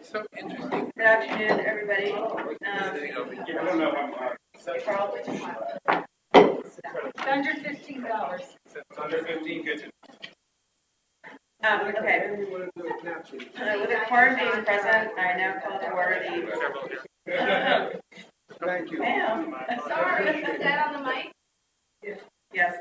So interesting. Good afternoon, everybody. It's under $15. It's under 15 kitchen. Okay. With the quorum being present, I now call to order the. Thank you. Ma'am. Sorry, is that on the mic? Yes.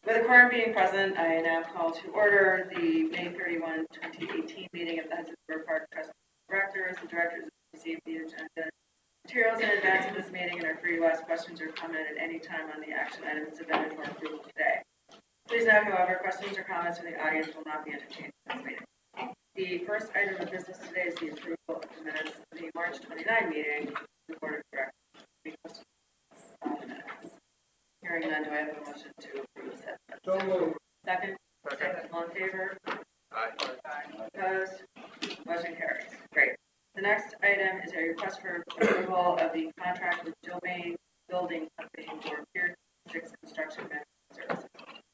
With the quorum being present, I now call to order the May 31, 2018 meeting of the Hudson River Park Trust Directors. The directors have received the agenda materials in advance of this meeting and are free to ask questions or comment at any time on the action items submitted for approval today. Please note, however, questions or comments from the audience will not be entertained in this meeting. The first item of business today is the approval of the minutes of the March 29 meeting of the Board of Directors. Any questions on the minutes? Hearing none, do I have a motion to approve the set? So moved. Second? All in favor? Aye. Opposed? Motion carries. Great. The next item is a request for approval of the contract with Gilbane Building Company for Pier 6 construction management services.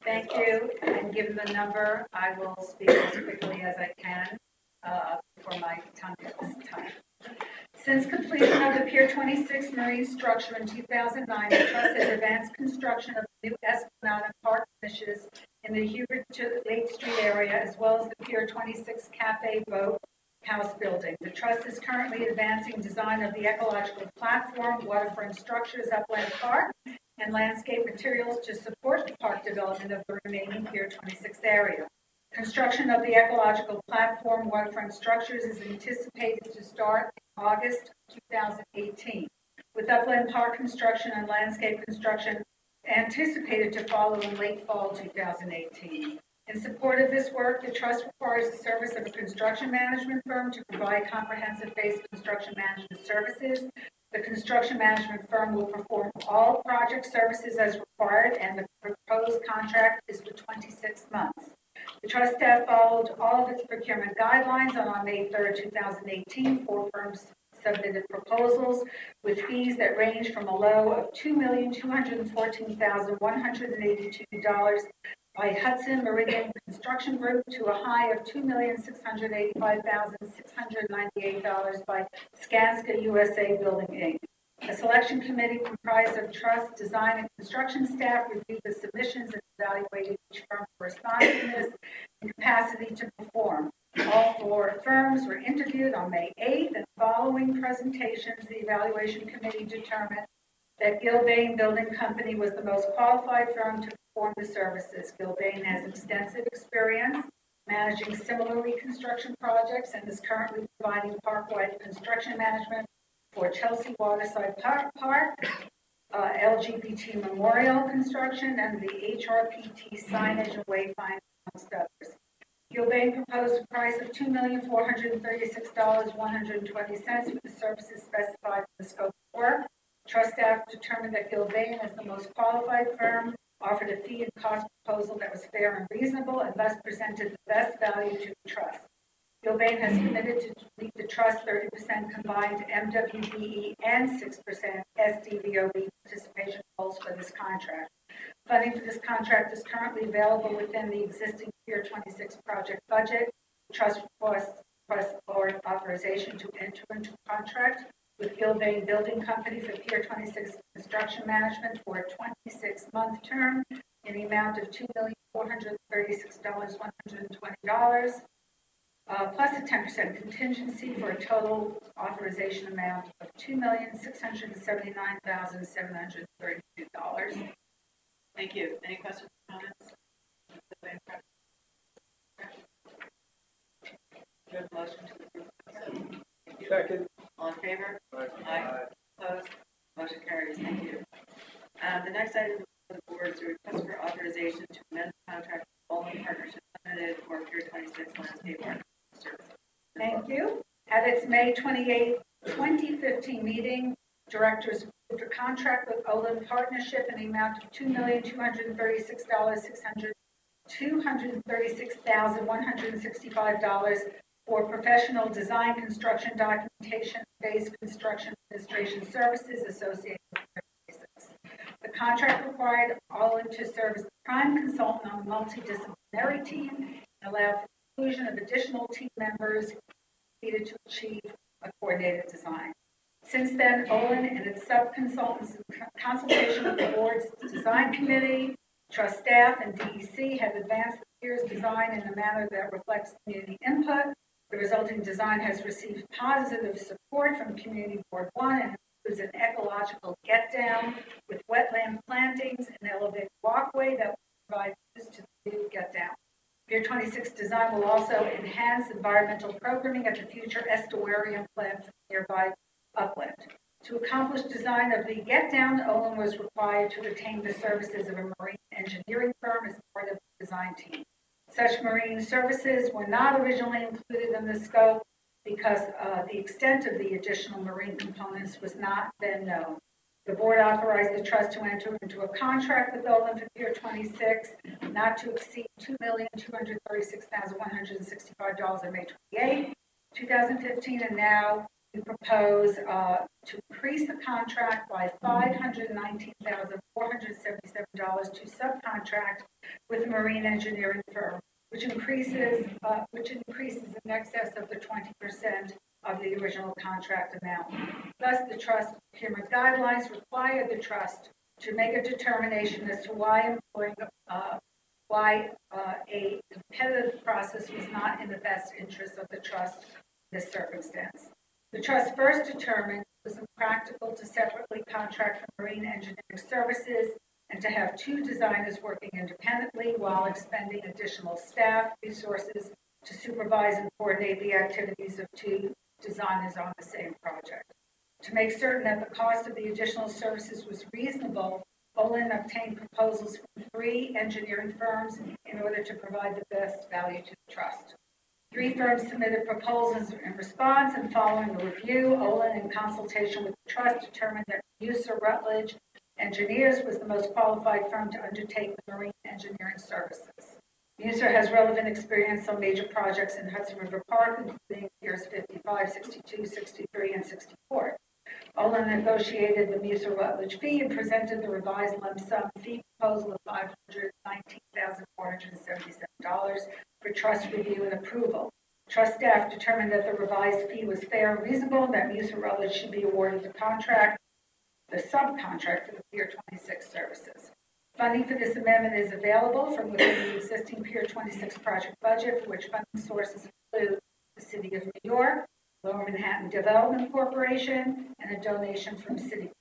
Thank you. And given the number, I will speak as quickly as I can for my time at this time. Since completion of the Pier 26 marine structure in 2009, the Trust has advanced construction of the new Esplanade and Park finishes in the Hubert to Lake Street area, as well as the Pier 26 Cafe Boat House building. The Trust is currently advancing design of the ecological platform, waterfront structures, upland park, and landscape materials to support the park development of the remaining Pier 26 area. Construction of the ecological platform, waterfront structures is anticipated to start in August 2018, with upland park construction and landscape construction anticipated to follow in late fall 2018. In support of this work, the Trust requires the service of a construction management firm to provide comprehensive phase construction management services. The construction management firm will perform all project services as required, and the proposed contract is for 26 months. The Trust staff followed all of its procurement guidelines, and on May 3rd, 2018, 4 firms submitted proposals with fees that range from a low of $2,214,182 by Hudson Meridian Construction Group to a high of $2,685,698 by Skanska USA Building Inc. A selection committee comprised of Trust, design, and construction staff reviewed the submissions and evaluated each firm's responsiveness and capacity to perform. All 4 firms were interviewed on May 8th, and following presentations, the evaluation committee determined that Gilbane Building Company was the most qualified firm to perform the services. Gilbane has extensive experience managing similarly construction projects and is currently providing park-wide construction management for Chelsea Waterside Park, LGBT Memorial Construction, and the HRPT signage and wayfinding, amongst others. Gilbane proposed a price of $2,436,120 for the services specified in the scope of work. Trust staff determined that Gilbane, as the most qualified firm, offered a fee and cost proposal that was fair and reasonable, and thus presented the best value to the Trust. Gilbane has committed to meet the Trust 30% combined MWBE and 6% SDVOB participation goals for this contract. Funding for this contract is currently available within the existing Pier 26 project budget. The Trust requests board authorization to enter into a contract with Gilbane Building Company for Pier 26 construction management for a 26-month term in the amount of $2,436,120, plus a 10% contingency for a total authorization amount of $2,679,732. Thank you. Any questions or comments? Motion to approve. Second. All in favor? Aye. Opposed? Motion carries. Thank you. The next item for the board is a request for authorization to amend the contract with Olin Partnership Limited for Pier 26 landscape art services. Thank you. At its May 28, 2015 meeting, directors approved a contract with Olin Partnership in the amount of $2,236,165 for professional design, construction, documentation, phase construction, administration services associated with Pier 26. The contract required Olin to serve as the prime consultant on a multidisciplinary team and allow for the inclusion of additional team members needed to achieve a coordinated design. Since then, Olin and its sub-consultants in consultation with the board's design committee, trust staff, and DEC have advanced the pier's design in a manner that reflects community input. The resulting design has received positive support from Community Board 1 and includes an ecological get-down with wetland plantings and elevated walkway that will provide use to the new get-down. Pier 26 design will also enhance environmental programming at the future estuarium plant nearby upland. To accomplish design of the get-down, Olin was required to retain the services of a marine engineering firm as part of the design team. Such marine services were not originally included in the scope because the extent of the additional marine components was not then known. The board authorized the trust to enter into a contract with Olin for Pier 26 not to exceed $2,236,165 on May 28, 2015, and now we propose to increase the contract by $519,477 to subcontract with a marine engineering firm, which increases in excess of the 20% of the original contract amount. Thus, the trust procurement guidelines require the trust to make a determination as to why a competitive process was not in the best interest of the trust in this circumstance. The trust first determined it was impractical to separately contract for marine engineering services and to have two designers working independently while expending additional staff resources to supervise and coordinate the activities of two designers on the same project. To make certain that the cost of the additional services was reasonable, Olin obtained proposals from 3 engineering firms in order to provide the best value to the trust. 3 firms submitted proposals in response, and following a review, Olin, in consultation with the trust, determined that Musa Rutledge Engineers was the most qualified firm to undertake the marine engineering services. Musa has relevant experience on major projects in Hudson River Park, including years 55, 62, 63, and 64. Olin negotiated the Musa Rutledge fee and presented the revised lump sum fee proposal of $519,477 for trust review and approval. Trust staff determined that the revised fee was fair and reasonable, and that Musa Rutledge should be awarded the subcontract for the Pier 26 services. Funding for this amendment is available from within the existing Pier 26 project budget, for which funding sources include the City of New York, Lower Manhattan Development Corporation, and a donation from Citi.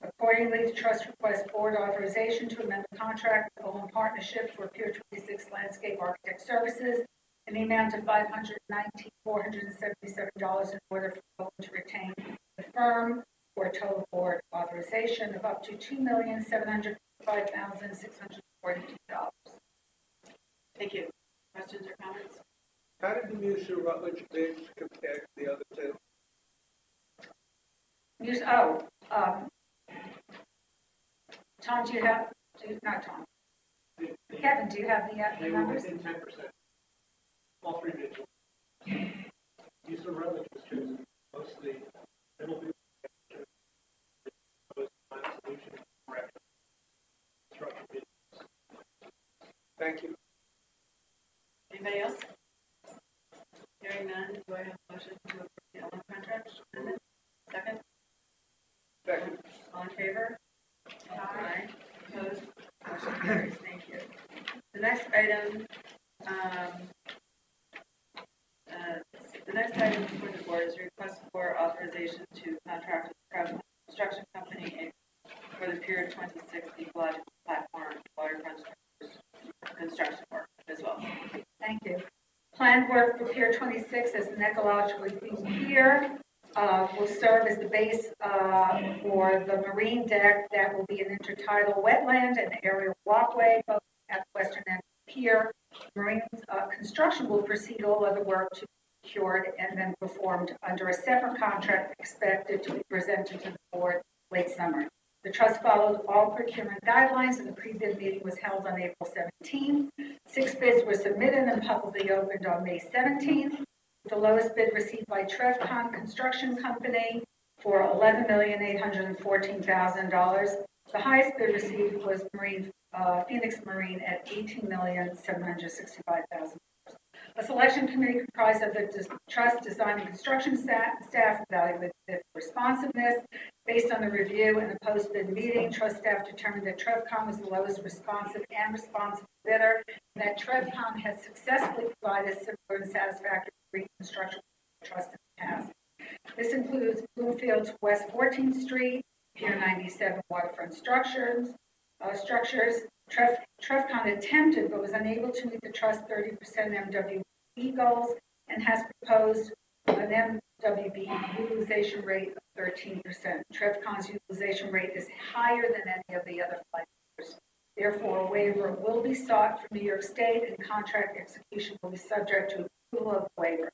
Accordingly, the trust requests board authorization to amend the contract with Olin Partnership for Pier 26 Landscape Architect Services in the amount of $519,477 in order for Olin to retain the firm for a total board authorization of up to $2,705,642. Thank you. Questions or comments? How did the Musa Rutledge bids compare to the other 2? Tom, do you have, not Tom. Kevin, do you have the They were numbers? within 10%. All 3 bids. Musa Rutledge was chosen mostly middle bid solution construction bid. Thank you. Anybody else? Hearing none, do I have a motion to approve the Olin contract? Second? Second. All in favor? Aye. Opposed? Motion carries. Thank you. The next item, before the board is a request for authorization to contract with Craft Construction Company Inc. for the Pier 26 ecological platform waterfront construction work as well. Thank you. Planned work for Pier 26 as an ecologically themed pier will serve as the base for the marine deck that will be an intertidal wetland and aerial walkway both at the western end of the pier. Marine construction will precede all other work to be procured and then performed under a separate contract expected to be presented to the board late summer. The trust followed all procurement guidelines, and the pre-bid meeting was held on April 17th. 6 bids were submitted and publicly opened on May 17th. The lowest bid received by Trevcon Construction Company for $11,814,000. The highest bid received was Phoenix Marine at $18,765,000. A selection committee comprised of the trust design and construction staff evaluated the responsiveness. Based on the review and the post-bid meeting, trust staff determined that TrevCon was the lowest responsive and responsible bidder, and that TrevCon has successfully provided similar and satisfactory reconstruction trust in the past. This includes Bloomfield's West 14th Street, Pier 97 waterfront structures. TrevCon attempted but was unable to meet the trust 30% MWB goals and has proposed an MWB utilization rate of 13%. TrevCon's utilization rate is higher than any of the other flight. Therefore, a waiver will be sought from New York State, and contract execution will be subject to approval of the waiver.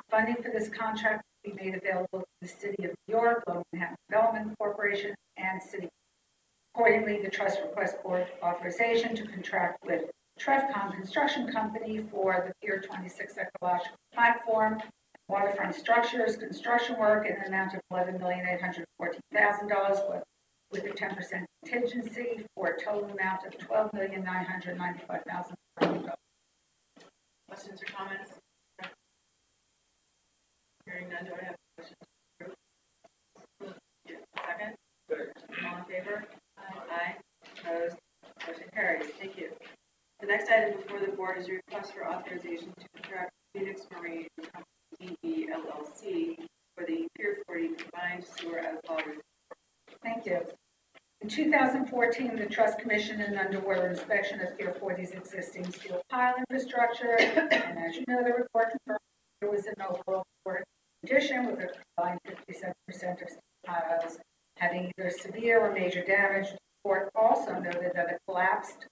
Funding for this contract will be made available to the City of New York, Lower Manhattan Development Corporation, and City. Accordingly, the trust requests board authorization to contract with TrevCon Construction Company for the Pier 26 ecological platform, waterfront structures, construction work in an amount of $11,814,000 with a 10% contingency for a total amount of $12,995,000. Questions or comments? Hearing none, do I have questions? Second? All in favor? Aye. Opposed? Motion carries. Thank you. The next item before the board is a request for authorization to contract Phoenix Marine DE LLC for the Pier 40 combined sewer outfall. Thank you. In 2014, the Trust commissioned an underwater inspection of Pier 40's existing steel pile infrastructure, and as you know, the report confirmed there was an overall poor condition with a combined 57% of steel piles having either severe or major damage. The report also noted that a collapsed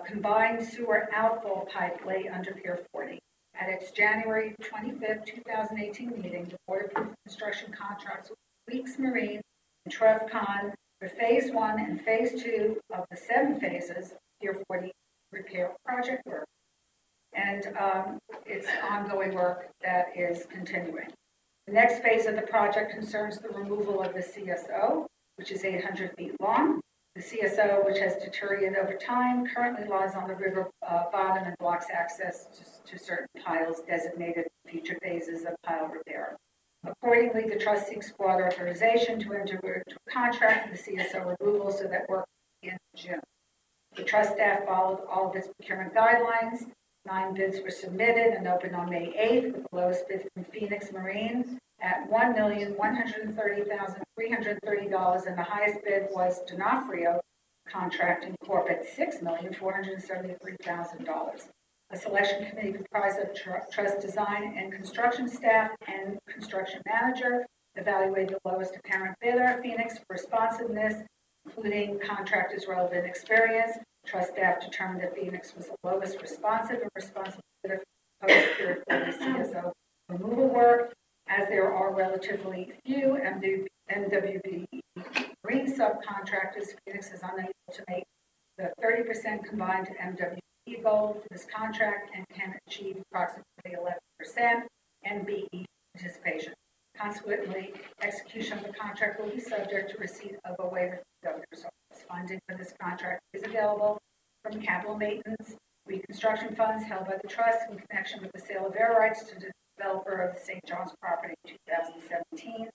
combined sewer outfall pipe lay under Pier 40. At its January 25, 2018 meeting, the board approved construction contracts with Weeks Marine and TrevCon for Phase 1 and Phase 2 of the 7 phases of Pier 40 repair project work. And it's ongoing work that is continuing. The next phase of the project concerns the removal of the CSO, which is 800 feet long. The CSO, which has deteriorated over time, currently lies on the river bottom and blocks access to certain piles designated future phases of pile repair. Accordingly, the trust seeks board authorization to enter into a contract for the CSO removal so that work begins in June. The trust staff followed all of its procurement guidelines. 9 bids were submitted and opened on May 8th, with the lowest bid from Phoenix Marine at $1,130,330, and the highest bid was D'Onofrio Contracting Corp at $6,473,000. A selection committee comprised of trust design and construction staff and construction manager evaluated the lowest apparent bidder, Phoenix, for responsiveness, including contractor's relevant experience. Trust staff determined that Phoenix was the lowest responsive and responsible bidder for post-Pier 40 CSO removal work. As there are relatively few MWB Marine subcontractors, Phoenix is unable to make the 30% combined MWB goal for this contract and can achieve approximately 11% MBE participation. Consequently, execution of the contract will be subject to receipt of a waiver from the governor's office. Funding for this contract is available from capital maintenance reconstruction funds held by the trust in connection with the sale of air rights to the developer of the St. John's property in 2017.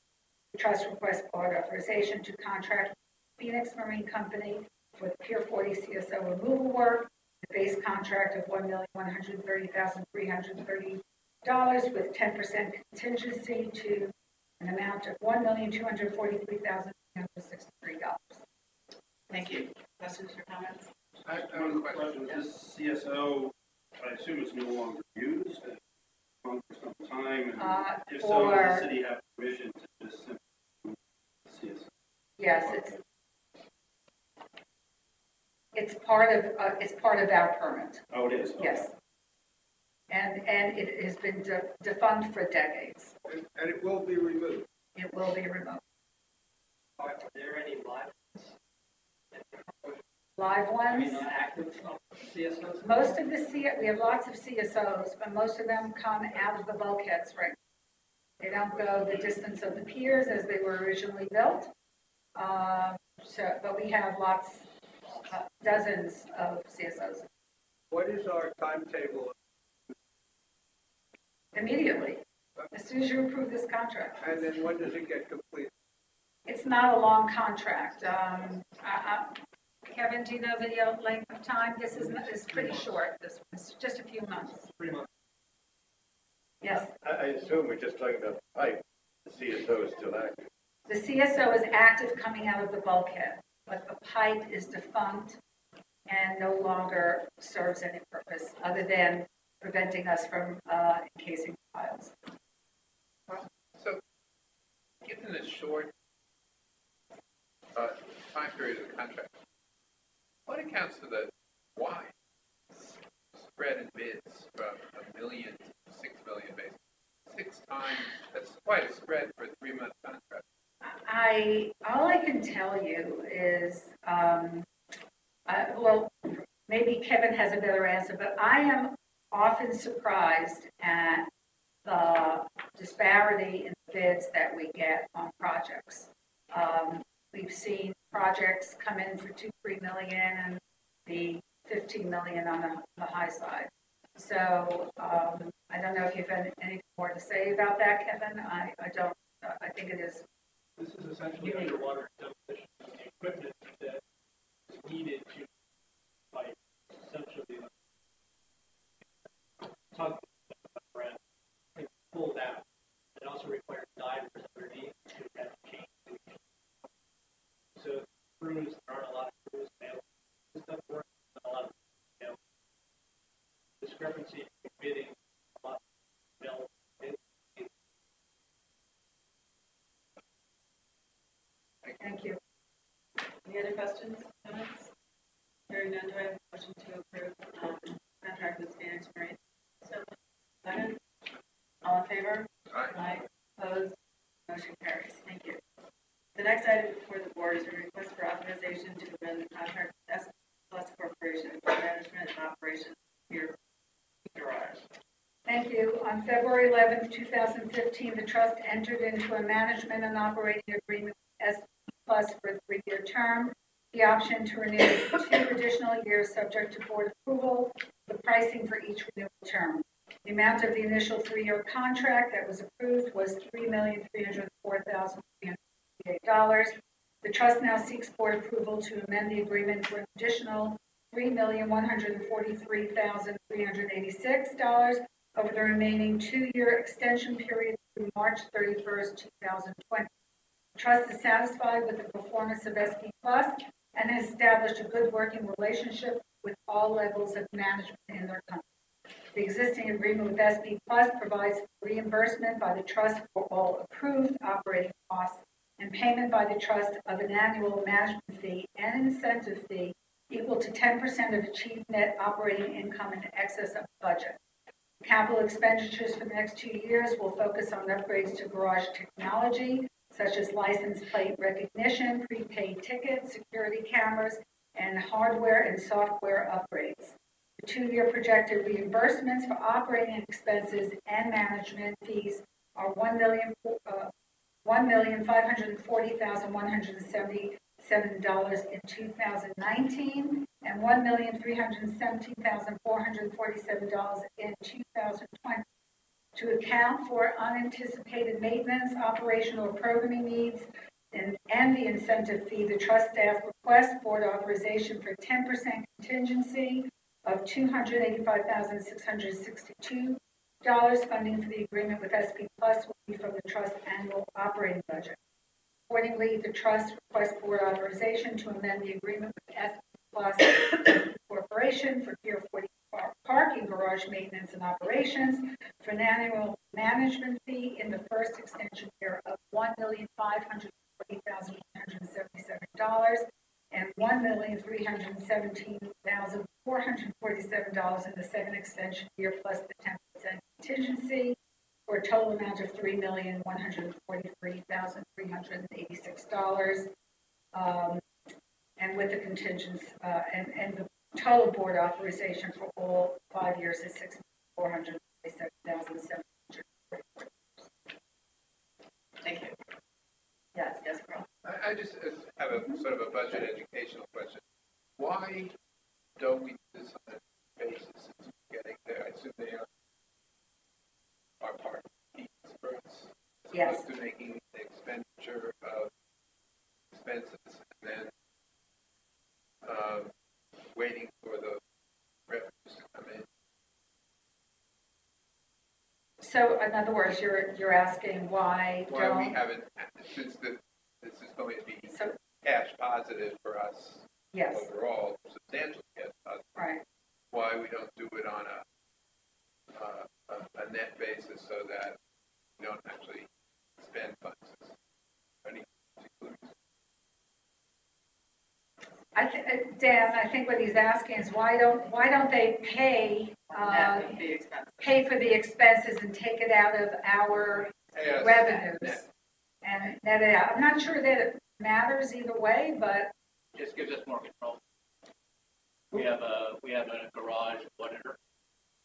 The trust requests board authorization to contract Phoenix Marine Company for the Pier 40 CSO removal work. The base contract of $1,130,330 with 10% contingency to an amount of $1,243,363. Thank you. Questions or comments? I have a question. This CSO, I assume it's no longer used for some time. And if so, does the city have permission to just simply CSO? Yes, it's part of our permit. Oh, it is? Okay. Yes. And it has been defunct for decades. And it will be removed. It will be removed. Are there any live Live ones? active CSOs? Most of the we have lots of CSOs, but most of them come out of the bulkheads right now. They don't go the distance of the piers as they were originally built. But we have dozens of CSOs. What is our timetable? Immediately, as soon as you approve this contract. And then when does it get complete? It's not a long contract. Kevin, do you know the length of time? This is pretty short. This one's just a few months. 3 months. Yes. I assume we're just talking about the pipe. The CSO is still active. The CSO is active coming out of the bulkhead, but the pipe is defunct and no longer serves any purpose other than preventing us from encasing piles. So, given the short time period of the contract, what accounts for the wide spread in bids from $1 million to $6 million, basically? 6 times, that's quite a spread for a 3-month contract. All I can tell you is, well, maybe Kevin has a better answer, but I am often surprised at the disparity in bids that we get on projects. We've seen projects come in for $2-3 million and be $15 million on the high side. So I don't know if you've had anything more to say about that, Kevin. I don't. I think it is. This is essentially underwater demolition of the equipment that is needed to fight essentially tug around and pull it out. It also requires divers underneath to have chain. So crews, there aren't a lot of crews available. This stuff works, not a lot of available. Discrepancy between bidding, a lot available. Thank you. Any other questions, comments? Hearing none, do I have a motion to approve contract with Phoenix Marine? So, second. All in favor? Aye. Opposed? Motion carries. Thank you. The next item before the board is a request for authorization to amend the contract with S Plus Corporation for management and operation here garage. Thank you. On February 11th, 2015, the trust entered into a management and operating agreement with S Plus for a 3-year term. The option to renew 2 additional years subject to board approval. The pricing for each renewal term. The amount of the initial 3-year contract that was approved was $3,304,358. The trust now seeks board approval to amend the agreement for an additional $3,143,386 over the remaining 2-year extension period through March 31st, 2020. The trust is satisfied with the performance of SP Plus and has established a good working relationship with all levels of management in their company. The existing agreement with SP Plus provides reimbursement by the trust for all approved operating costs and payment by the trust of an annual management fee and incentive fee equal to 10% of achieved net operating income in excess of budget. Capital expenditures for the next 2 years will focus on upgrades to garage technology, such as license plate recognition, prepaid tickets, security cameras, and hardware and software upgrades. The 2-year projected reimbursements for operating expenses and management fees are $1,540,177 in 2019 and $1,317,447 in 2020. To account for unanticipated maintenance, operational, or programming needs, and the incentive fee, the trust staff requests board authorization for 10% contingency of $285,662. Funding for the agreement with SP Plus will be from the trust annual operating budget. Accordingly, the trust requests board authorization to amend the agreement with SP Plus Corporation for Pier 40 parking garage maintenance and operations for an annual management fee in the first extension year of $1,540,177 and $1,317,447 in the second extension year plus the 10% contingency for a total amount of $3,143,386. And with the contingents and the total board authorization for all 5 years is $6,447,744. Thank you. Yes. Yes, Carl. I just have a sort of a budget educational question. Why don't we do this on a basis since we're getting there? I assume they are Yes. opposed to making the expenditure of expenses and then waiting for the revenues to come in. So in other words, you're asking why Why we don't, haven't, since this is going to be so, cash positive for us yes, overall, substantial cash positive, right. why we don't do it on a net basis so that we don't actually spend funds. Any particular reason? Dan, I think what he's asking is why don't they pay pay for the expenses and take it out of our Yes. revenues Net. and net it out? I'm not sure that it matters either way, but Just gives us more control. We have a garage auditor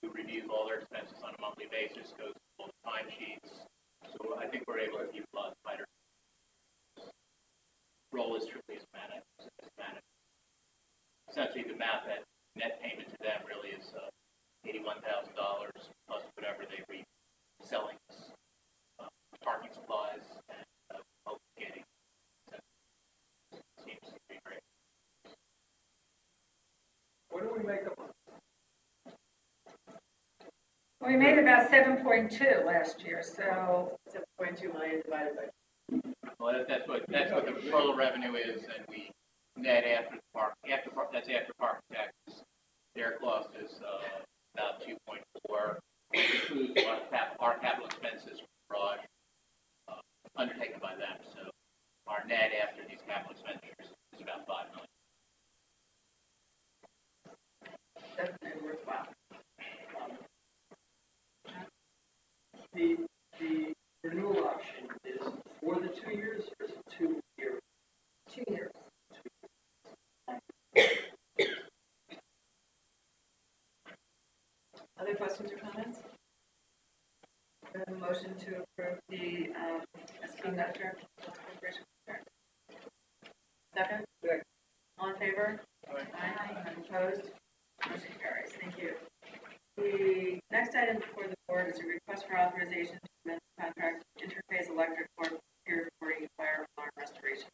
who reviews all their expenses on a monthly basis, goes through all the time sheets. So I think we're able to keep a lot tighter. Role is strictly as manager. Essentially, the math that net payment to them really is $81,000 plus whatever they reselling us, parking supplies and getting. Seems to be great. What do we make of we made about 7.2 last year, so 7.2 million divided by. Well, that's what the total revenue is, and we net after the park. That's after park taxes. Their cost is about 2.4. It includes our capital expenses for garage undertaken by them. So our net after these capital expenditures is about $5 million. Definitely worthwhile. The renewal option is for the 2 years or is it 2 years? 2 years. Other questions or comments? We have a motion to approve the conductor corporation contract. Second? Second. All in favor? Aye. None opposed? Motion carries. Thank you. The next item before the board is a request for authorization to amend the contract Interface Electric for Pier 40 fire alarm restoration.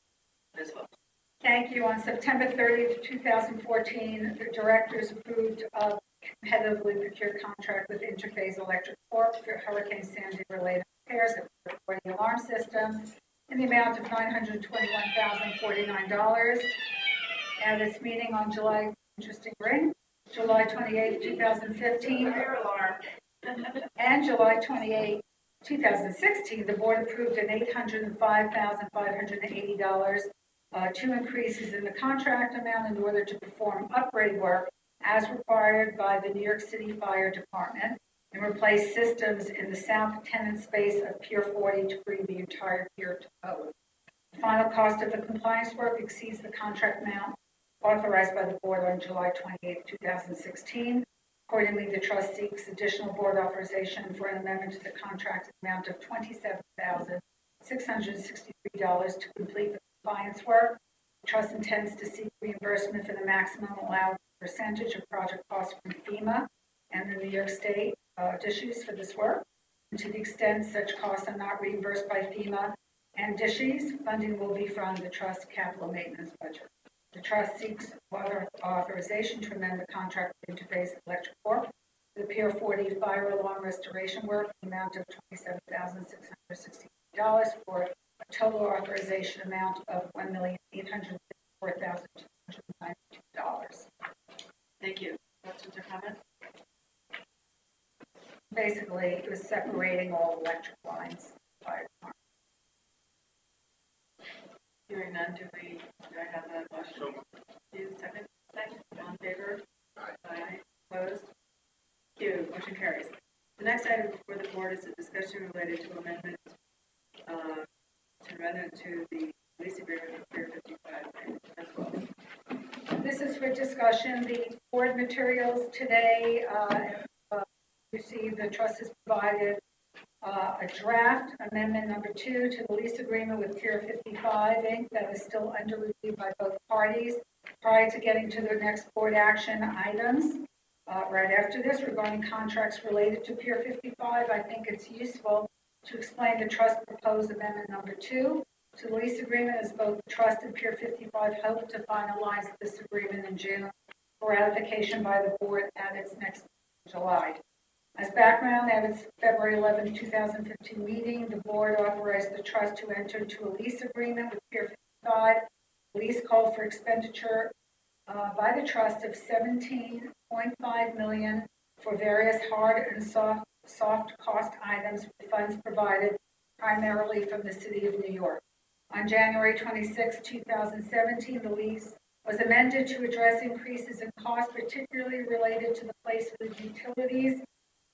Ms. Wilson. Thank you. On September 30th, 2014, the directors approved a competitively procured contract with Interface Electric Corp for Hurricane Sandy related repairs of the 40 alarm system in the amount of $921,049. At its meeting on July 28th, 2015, Fire alarm. and July 28, 2016, the board approved an $805,580, two increases in the contract amount in order to perform upgrade work as required by the New York City Fire Department and replace systems in the south tenant space of Pier 40 to bring the entire pier to code. The final cost of the compliance work exceeds the contract amount authorized by the board on July 28, 2016. Accordingly, the trust seeks additional board authorization for an amendment to the contract amount of $27,663 to complete the compliance work. The trust intends to seek reimbursement for the maximum allowed percentage of project costs from FEMA and the New York State DSHEs for this work. And to the extent such costs are not reimbursed by FEMA and DSHEs, funding will be from the trust capital maintenance budget. The trust seeks authorization to amend the contract with Interface Electric Corp. The Pier 40 fire alarm restoration work, the amount of $27,660 for a total authorization amount of $1,854,292. Thank you. Questions or comments? Basically, it was separating all electric lines. Fire department. Hearing none, do I have that motion? Second? All in favor? Aye. Opposed? Thank you. Motion carries. The next item before the board is a discussion related to amendment to the lease agreement with Pier 55 as well. This is for discussion. The board materials today received, the trust has provided a draft amendment number 2 to the lease agreement with Pier 55 Inc. that is still under review by both parties prior to getting to their next board action items. Right after this, regarding contracts related to Pier 55, I think it's useful To explain the trust proposed amendment number 2 to the lease agreement, as both the trust and Pier 55 hope to finalize this agreement in June for ratification by the board at its next July. As background, at its February 11, 2015 meeting, the board authorized the trust to enter into a lease agreement with Pier 55. The lease called for expenditure by the trust of $17.5 million for various hard and soft cost items with funds provided primarily from the City of New York. On January 26, 2017, the lease was amended to address increases in cost, particularly related to the placement of utilities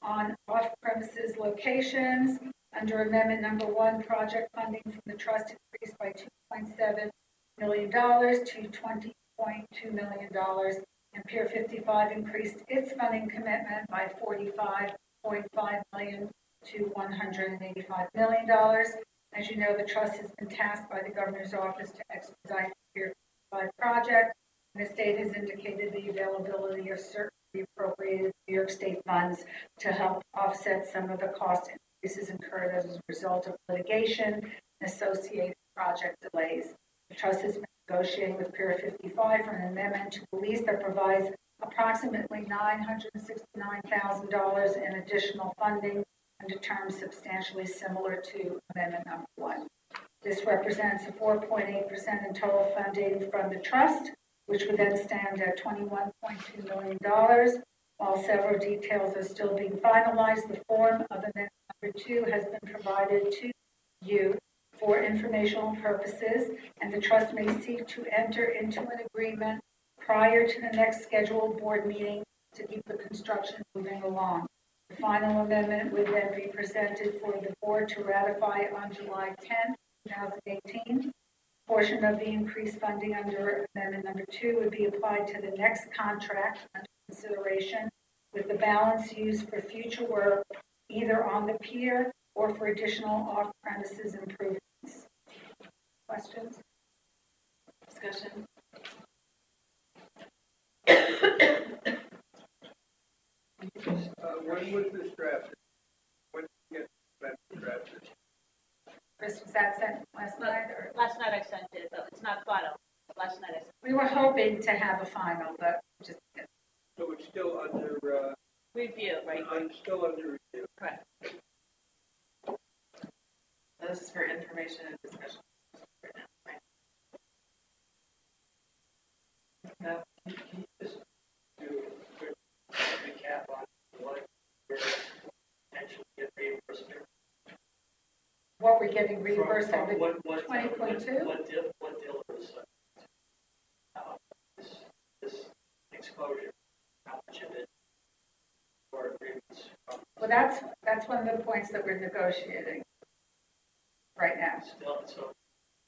on off-premises locations. Under Amendment Number 1, project funding from the trust increased by $2.7 million to $20.2 million, and Pier 55 increased its funding commitment by $45.5 million to $185 million. As you know, the trust has been tasked by the Governor's Office to expedite the Pier 55 project, and the state has indicated the availability of certain appropriated New York State funds to help offset some of the cost increases incurred as a result of litigation and associated project delays. The trust has been negotiating with Pier 55 for an amendment to the lease that provides approximately $969,000 in additional funding under terms substantially similar to Amendment Number 1. This represents a 4.8% in total funding from the trust, which would then stand at $21.2 million. While several details are still being finalized, the form of Amendment Number 2 has been provided to you for informational purposes, and the trust may seek to enter into an agreement prior to the next scheduled board meeting to keep the construction moving along. The final amendment would then be presented for the board to ratify on July 10, 2018. A portion of the increased funding under Amendment Number 2 would be applied to the next contract under consideration, with the balance used for future work either on the pier or for additional off-premises improvements. Questions? Discussion? When was this drafted? When did you get that drafted? Chris, was that sent last night? Or? Last night I sent it, but it's not final. Last night I sent it. We were hoping to have a final, but just. So it's still under Review, right? still under review. Correct. This is for information and discussion. Now, can you just do a quick recap on what we're potentially get reimbursement? What we're getting reimbursed on the What 20.2? What deal is this exposure? How much of it for agreements? Well, that's one of the points that we're negotiating right now. Still, so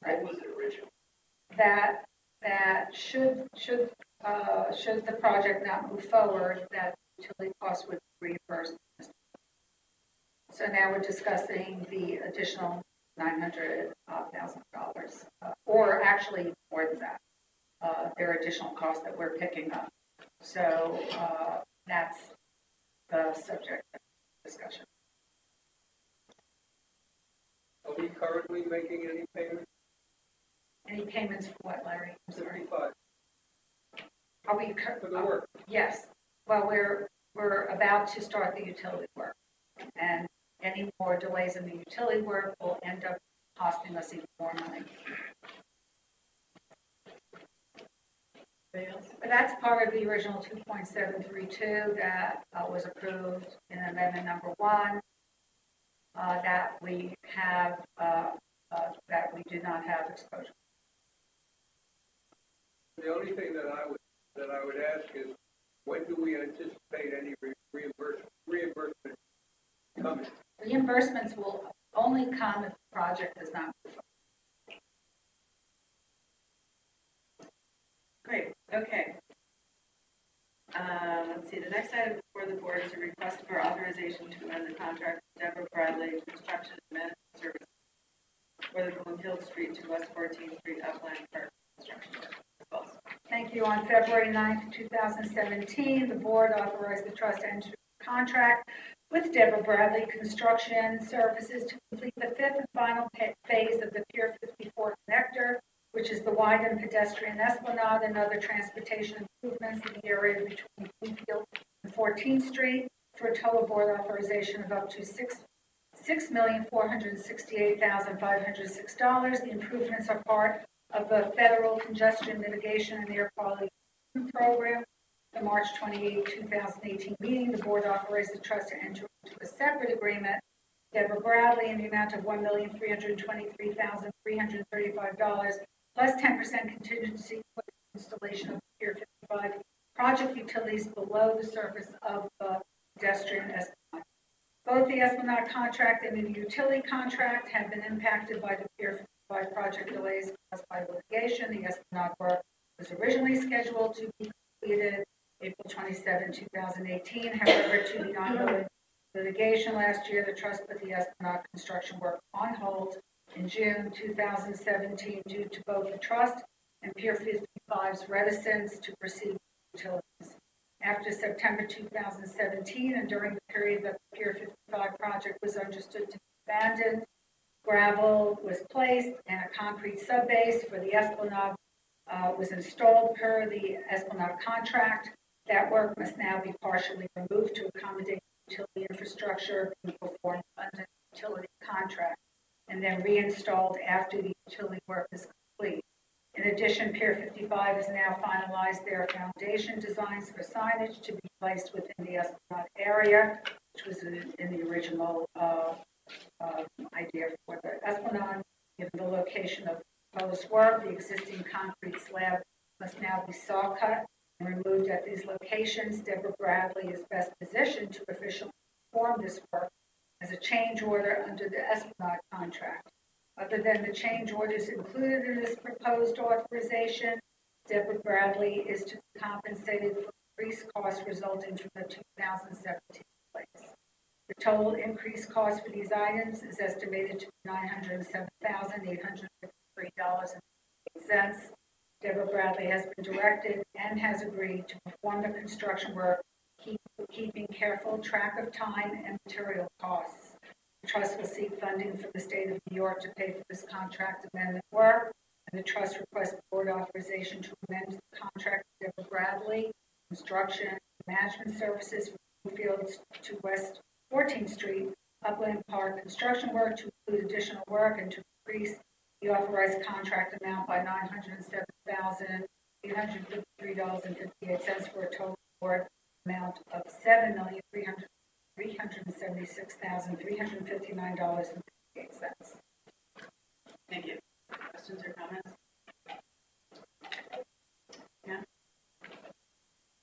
what was it originally? That should the project not move forward, that utility costs would be reimbursed. So now we're discussing the additional $900,000, or actually more than that. There are additional costs that we're picking up. So that's the subject of discussion. Are we currently making any payments? Any payments for what, Larry? I'm sorry. 75 Are we for the work. Yes. Well, we're about to start the utility work, and any more delays in the utility work will end up costing us even more money. But that's part of the original 2.732 that was approved in Amendment Number 1. That we have that we do not have exposure. The only thing that I would ask is, when do we anticipate any reimbursement coming? Reimbursements will only come if the project does not move forward. Great, okay. Let's see, the next item before the board is a request for authorization to amend the contract with Deborah Bradley Construction and Management Services for the Bloomfield Street to West 14th Street Upland Park construction work. Thank you. On February 9th, 2017, the board authorized the trust to enter a contract with Deborah Bradley Construction Services to complete the fifth and final phase of the Pier 54 connector, which is the widened pedestrian esplanade and other transportation improvements in the area between Bloomfield and 14th Street, for a total board authorization of up to $6,468,506. The improvements are part of the Federal Congestion Mitigation and Air Quality Program. The March 28, 2018 meeting, the board authorized the trust to enter into a separate agreement, Deborah Bradley, in the amount of $1,323,335 plus 10% contingency for the installation of Pier 55 project utilities below the surface of the pedestrian esplanade. Both the esplanade contract and the utility contract have been impacted by the Pier 55 project delays caused by litigation. The esplanade work was originally scheduled to be completed April 27, 2018. However, due to the ongoing litigation last year, the trust put the esplanade construction work on hold in June 2017 due to both the trust and Pier 55's reticence to proceed with utilities. After September 2017 and during the period that the Pier 55 project was understood to be abandoned, gravel was placed and a concrete subbase for the esplanade was installed per the esplanade contract. That work must now be partially removed to accommodate utility infrastructure being performed under the utility contract and then reinstalled after the utility work is complete. In addition, Pier 55 has now finalized their foundation designs for signage to be placed within the esplanade area, which was in the original idea for the esplanade. Given the location of proposed work, the existing concrete slab must now be saw cut and removed at these locations. Deborah Bradley is best positioned to officially perform this work as a change order under the esplanade contract. Other than the change orders included in this proposed authorization, Deborah Bradley is to be compensated for increased costs resulting from the 2017 delays. The total increased cost for these items is estimated to be $907,853.08. Deborah Bradley has been directed and has agreed to perform the construction work, keeping careful track of time and material costs. The trust will seek funding from the state of New York to pay for this contract amendment work, and the trust requests board authorization to amend the contract with Deborah Bradley Construction and Management Services from Bloomfield to West 14th Street, Upland Park construction work to include additional work and to increase the authorized contract amount by $907,853.58 for a total board amount of $7,376,359.58. Thank you. Questions or comments? Yeah.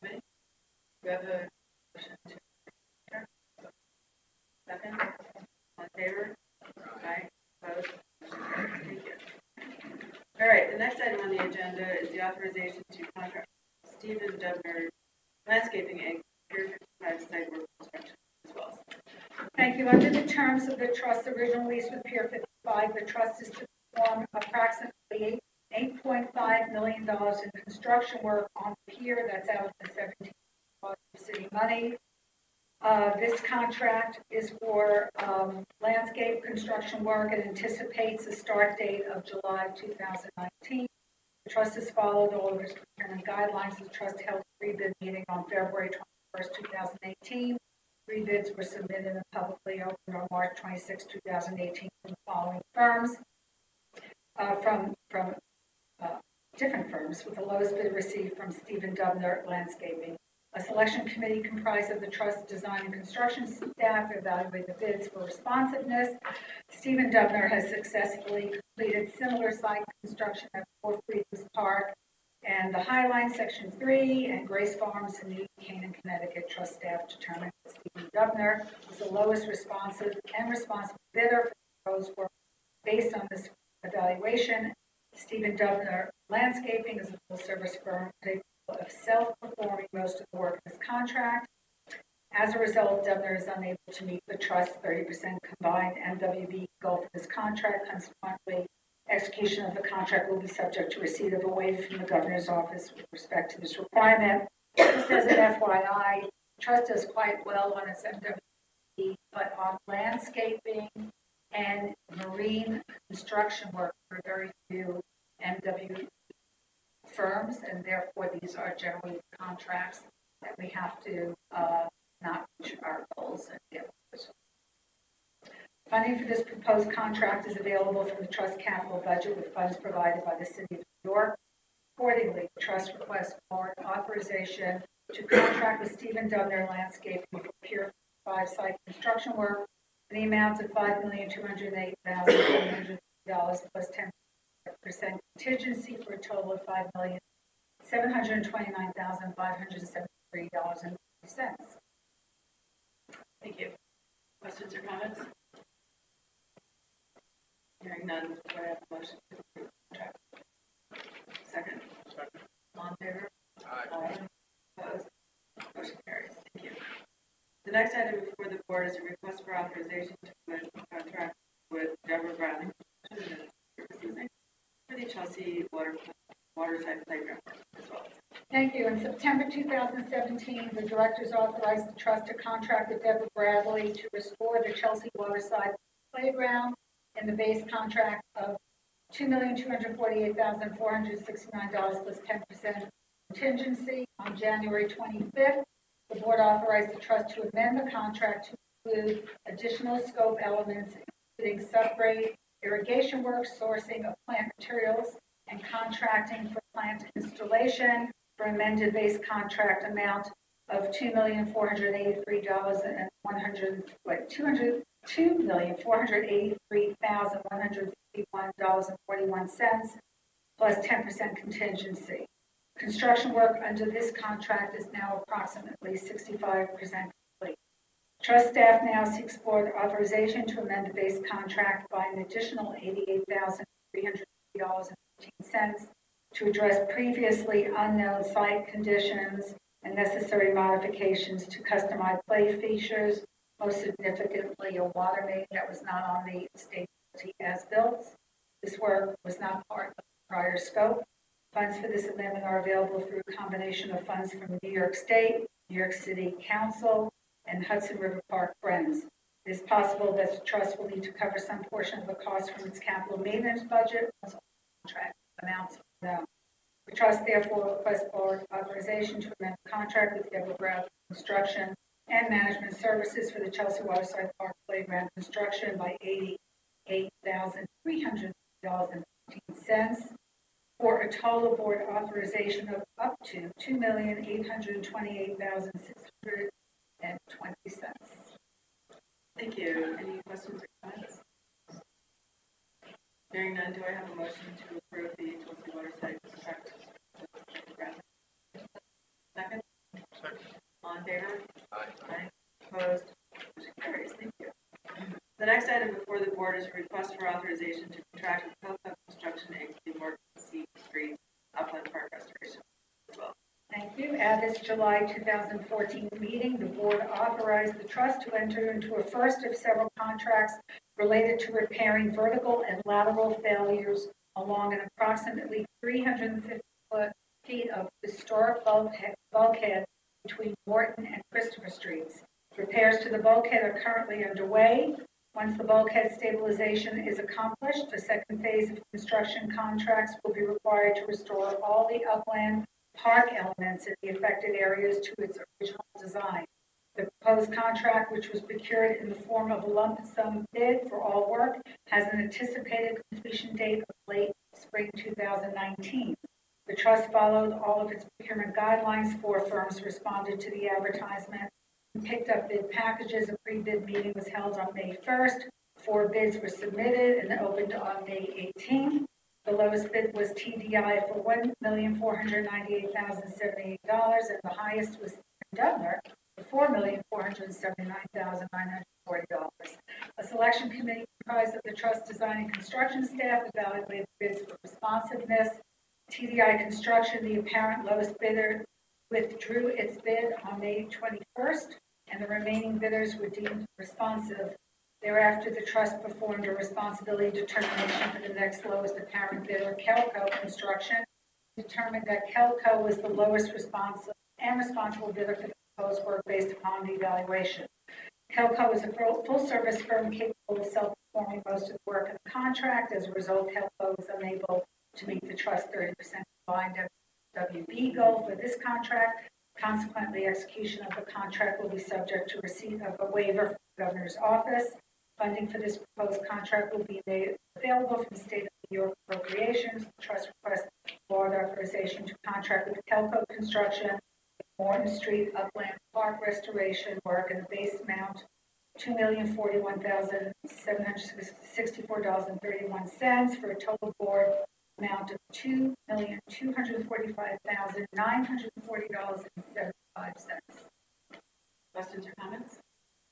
Ready? Do you have a motion to adjourn? Second? All in favor? Aye. Opposed? Thank you. All right, the next item on the agenda is the authorization to contract Stephen Dubner Landscaping Inc. Pier 55 site work construction as well. Thank you. Under the terms of the trust's original lease with Pier 55, the trust is to perform approximately $8.5 million in construction work on the pier. That's out of the 17 city money. This contract is for landscape construction work and anticipates a start date of July 2019. The trust has followed all of its procurement guidelines. The trust held a pre-bid meeting on February 21st, 2018. 3 bids were submitted and publicly opened on March 26, 2018 from the following firms, from different firms, with the lowest bid received from Stephen Dubner Landscaping. A selection committee comprised of the trust design and construction staff evaluated the bids for responsiveness. Stephen Dubner has successfully completed similar site construction at 4 Freedoms Park and the Highline Section 3 and Grace Farms in New Canaan, Connecticut. Trust staff determined that Stephen Dubner was the lowest responsive and responsible bidder for proposed work. Based on this evaluation, Stephen Dubner Landscaping is a full-service firm capable of self-performing most of the work in his contract. As a result, Dubner is unable to meet the trust's 30% combined MWB goal for this contract. Consequently, execution of the contract will be subject to receipt of a waiver from the governor's office with respect to this requirement. Just as an FYI, the trust does quite well on its MWB but on landscaping and marine construction work for very few MW firms, and therefore these are generally contracts that we have to not reach our goals and get. Funding for this proposed contract is available from the Trust capital budget with funds provided by the City of New York. Accordingly, the Trust requests board authorization to contract with Stephen Dubner Landscaping for Pier 5 site construction work in the amount of $5,208,700 plus 10% contingency for a total of $5,729,573.50. Thank you. Questions or comments? Hearing none, do I have a motion to approve the contract? Second? Second. All in favor? Aye. Opposed? Motion carries. Thank you. The next item before the board is a request for authorization to amend the contract with Deborah Browning for the Chelsea Waterside Playground as well. Thank you. In September 2017, the directors authorized the trust to contract with Deborah Bradley to restore the Chelsea Waterside Playground in the base contract of $2,248,469 plus 10% contingency. On January 25th, the board authorized the trust to amend the contract to include additional scope elements, including subgrade irrigation work, sourcing of plant materials, and contracting for plant installation for amended base contract amount of $2,483,151.41 plus 10% contingency. Construction work under this contract is now approximately 65% complete. Trust staff now seeks board authorization to amend the base contract by an additional $88,350.15 to address previously unknown site conditions and necessary modifications to customize play features, most significantly a water main that was not on the state as-built. This work was not part of the prior scope. Funds for this amendment are available through a combination of funds from New York State, New York City Council, and Hudson River Park Friends. It is possible that the trust will need to cover some portion of the cost from its capital maintenance budget once all contract amounts are known. The trust therefore requests board authorization to amend the contract with Deborah Bradley Construction and Management Services for the Chelsea Waterside Park Playground construction by $88,300.15 for a total board authorization of up to $2,828,620. Thank you. Any questions or comments? Hearing none, do I have a motion to approve the Chelsea Waterside contract? Second? Second. All in favor? Aye. Aye. Opposed? Motion carries. Thank you. The next item before the board is a request for authorization to contract with Coco Construction Inc. for the Morgan C. Street Upland Park Restoration as well. Thank you. At its July 2014 meeting, the board authorized the trust to enter into a first of several contracts related to repairing vertical and lateral failures along an approximately 350 feet of historic bulkhead between Morton and Christopher Streets. Repairs to the bulkhead are currently underway. Once the bulkhead stabilization is accomplished, the second phase of construction contracts will be required to restore all the upland park elements in the affected areas to its original design. The proposed contract, which was procured in the form of a lump sum bid for all work, has an anticipated completion date of late spring 2019. The trust followed all of its procurement guidelines. 4 firms responded to the advertisement and picked up bid packages. A pre-bid meeting was held on May 1st. 4 bids were submitted and opened on May 18th. The lowest bid was TDI for $1,498,078, and the highest was Dubner for $4,479,940. A selection committee comprised of the trust design and construction staff evaluated bids for responsiveness. TDI Construction, the apparent lowest bidder, withdrew its bid on May 21st, and the remaining bidders were deemed responsive. Thereafter, the trust performed a responsibility determination for the next lowest apparent bidder, Kelco Construction, determined that Kelco was the lowest responsible bidder for the proposed work based upon the evaluation. Helco is a full-service firm capable of self-performing most of the work in the contract. As a result, Helco is unable to meet the trust 30% combined WB goal for this contract. Consequently, execution of the contract will be subject to receipt of a waiver from the governor's office. Funding for this proposed contract will be made available from the state of New York appropriations. The trust requests board authorization to contract with Helco Construction, Morton Street Upland Park restoration work in the base amount $2,041,764.31 for a total board amount of $2,245,940.75. Questions or comments?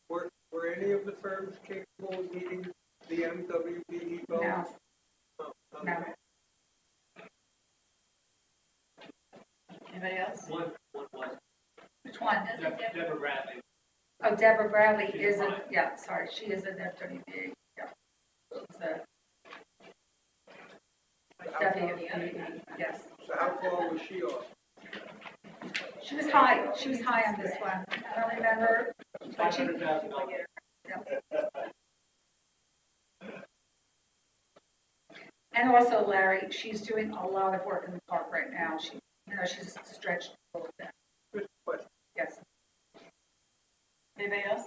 Were any of the firms capable of meeting the MWBE goals? No. No. Anybody else? One. Which one? Deborah Bradley. Oh, Deborah Bradley is a, yeah, sorry, she is an FWBA. Yeah. She's a WBE, yes. So how far was she off? She was high. She was high on this one. I don't remember. But she, $500,000. and also Larry, she's doing a lot of work in the park right now. She, she's stretched a little bit. Good question. Yes. Anybody else?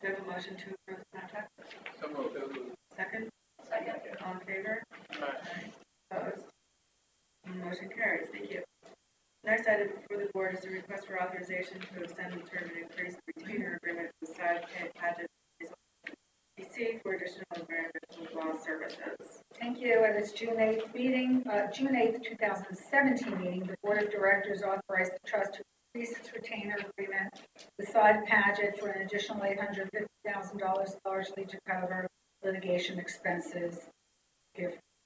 Do you have a motion to approve the contract? So moved. Second? Second. All in favor? Opposed? Motion carries. Thank you. Next item before the board is a request for authorization to extend the term and increase the retainer agreement with Side Paget PC for additional environmental law services. Thank you. At its June 8th meeting, June 8th, 2017 meeting, the Board of Directors authorized the trust to increase its retainer agreement with Side Paget for an additional $850,000, largely to cover litigation expenses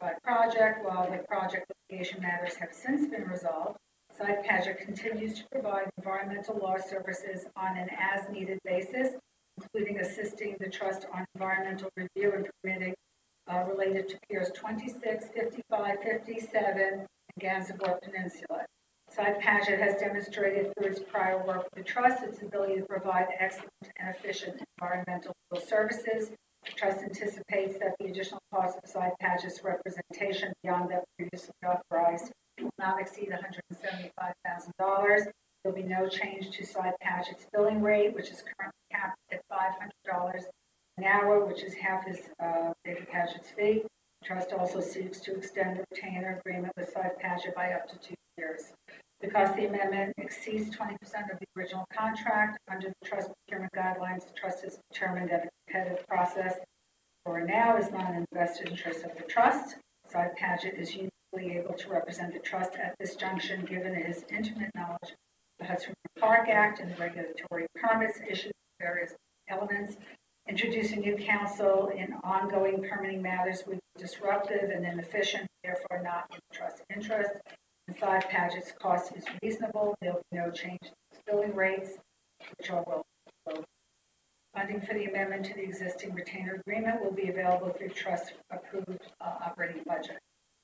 by project. While the project litigation matters have since been resolved, Side Paget continues to provide environmental law services on an as-needed basis, including assisting the trust on environmental review and permitting related to Piers 26, 55, 57, and Gansevoort Peninsula. Side Paget has demonstrated through its prior work with the trust its ability to provide excellent and efficient environmental legal services. The trust anticipates that the additional cost of Side Paget's representation beyond that previously authorized will not exceed $175,000. There will be no change to Side Paget's billing rate, which is currently capped at $500 an hour, which is half his David Paget's fee. The trust also seeks to extend the retainer agreement with Side Paget by up to 2 years. Because the amendment exceeds 20% of the original contract, under the trust procurement guidelines, the trust has determined that a competitive process for now is not in the best interest of the trust. Side Paget is uniquely able to represent the trust at this junction, given his intimate knowledge of the Hudson Park Act and the regulatory permits issued for various elements. Introducing new counsel in ongoing permitting matters would be disruptive and inefficient, therefore not in the trust's interest. And Side Paget's cost is reasonable. There will be no change in its billing rates, which are well below. Funding for the amendment to the existing retainer agreement will be available through trust-approved operating budget.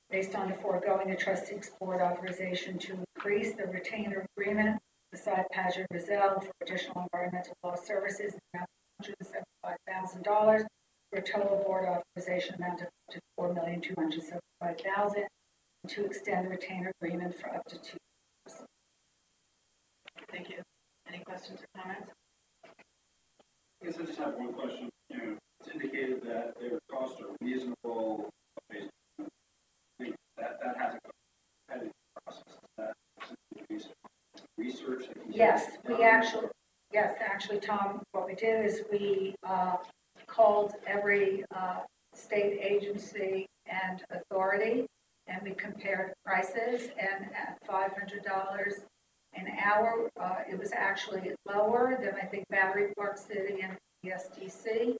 Based on the foregoing, the trust seeks board authorization to increase the retainer agreement with Side Paget Rizal for additional environmental law services in $175,000 for a total board authorization amount of up to $4,275,000, and to extend the retainer agreement for up to 2 years. Thank you. Any questions or comments? I guess I just have one question. It's indicated that their costs are reasonable based on that hasn't gone through the process. Is that based on research? Yes, actually, Tom, what we did is we called every state agency and authority, and we compared prices, and at $500 an hour, it was actually lower than I think Battery Park City and the SDC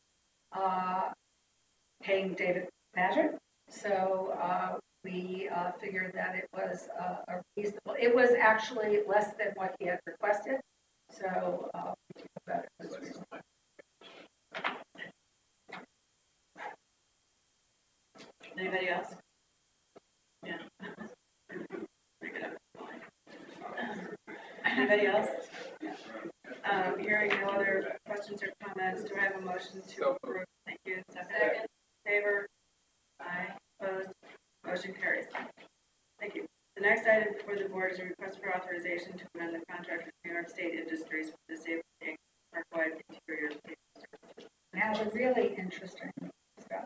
paying David Paget. So we figured that it was a reasonable. It was actually less than what he had requested. So we feel that it was reasonable. Anybody else? Yeah. Anybody else? Hearing no other questions questions or comments? Do I have a motion to So approve? Thank you. Second. Favor? Aye. Opposed? Motion carries. Thank you. The next item before the board is a request for authorization to amend the contract with New York State Industries for disabled Inc. Parkwide Interior Services. Now, the really interesting stuff.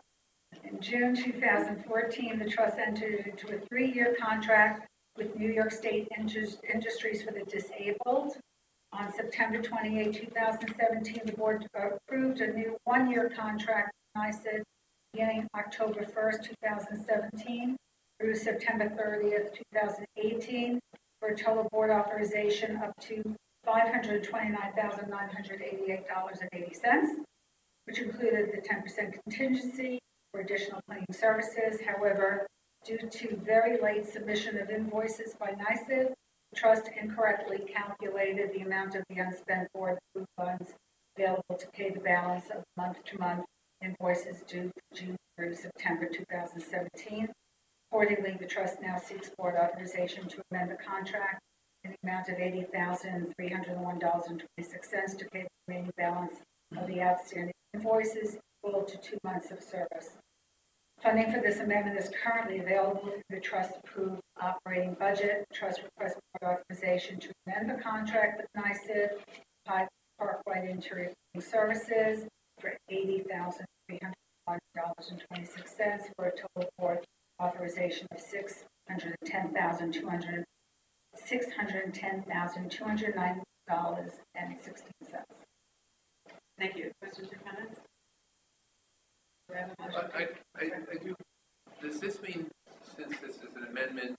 In June 2014, the trust entered into a 3-year contract with New York State Industries for the Disabled. On September 28, 2017, the board approved a new 1-year contract with NYSID beginning October 1st, 2017 through September 30th, 2018 for a total board authorization up to $529,988.80, which included the 10% contingency for additional cleaning services. However, due to very late submission of invoices by NYSID, the trust incorrectly calculated the amount of the unspent board food funds available to pay the balance of month-to-month invoices due June through September 2017. Accordingly, the trust now seeks board authorization to amend the contract in the amount of $80,301.26 to pay the remaining balance of the outstanding invoices equal to 2 months of service. Funding for this amendment is currently available through the trust-approved operating budget. The trust requests board authorization to amend the contract with NYSID Parkwide Interior Services for $80,301.26 for a total board authorization of $610,209.16. Thank you. Questions or comments? Do I have a motion? I do. Does this mean, since this is an amendment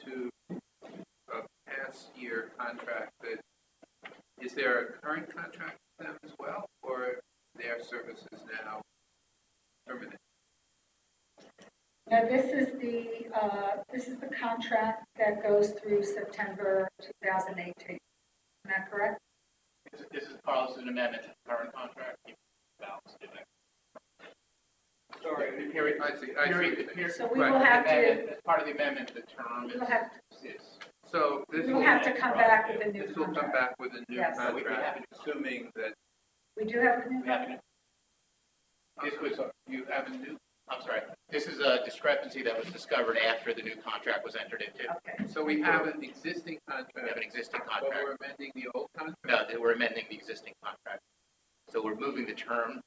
to a past year contract, that is there a current contract with them as well, or their service is now permanent? Now, this is the contract that goes through September 2018. Isn't that correct? This is, Carl, this is an amendment to the current contract. Balance, didn't it? Sorry. The period, I see. So we will have to, as part of the amendment, the term we will have, is. So this we will have to come back with a new This will come contract. back with a new Yes. contract, assuming that We do have a new We have contract? This was, you have a new, I'm sorry, this is a discrepancy that was discovered after the new contract was entered into. Okay. so we have an existing We have contract, an existing but contract. we're amending the old contract? No, we're amending the existing contract. So we're moving the term,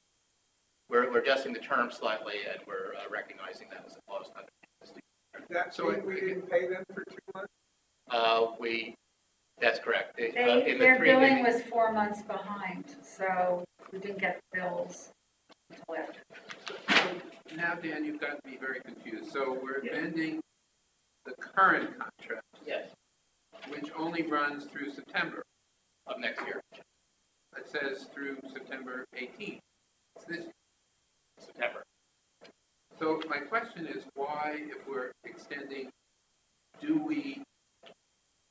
we're adjusting the term slightly, and we're recognizing that as a clause under the existing. That, so we didn't pay them for 2 months? That's correct. Their billing was 4 months behind, so we didn't get the bills until after. Now, Dan, you've got me very confused. So we're amending the current contract, Yes, which only runs through September. of next year, It says through September 18th. It's this. September. So my question is, why, if we're extending, do we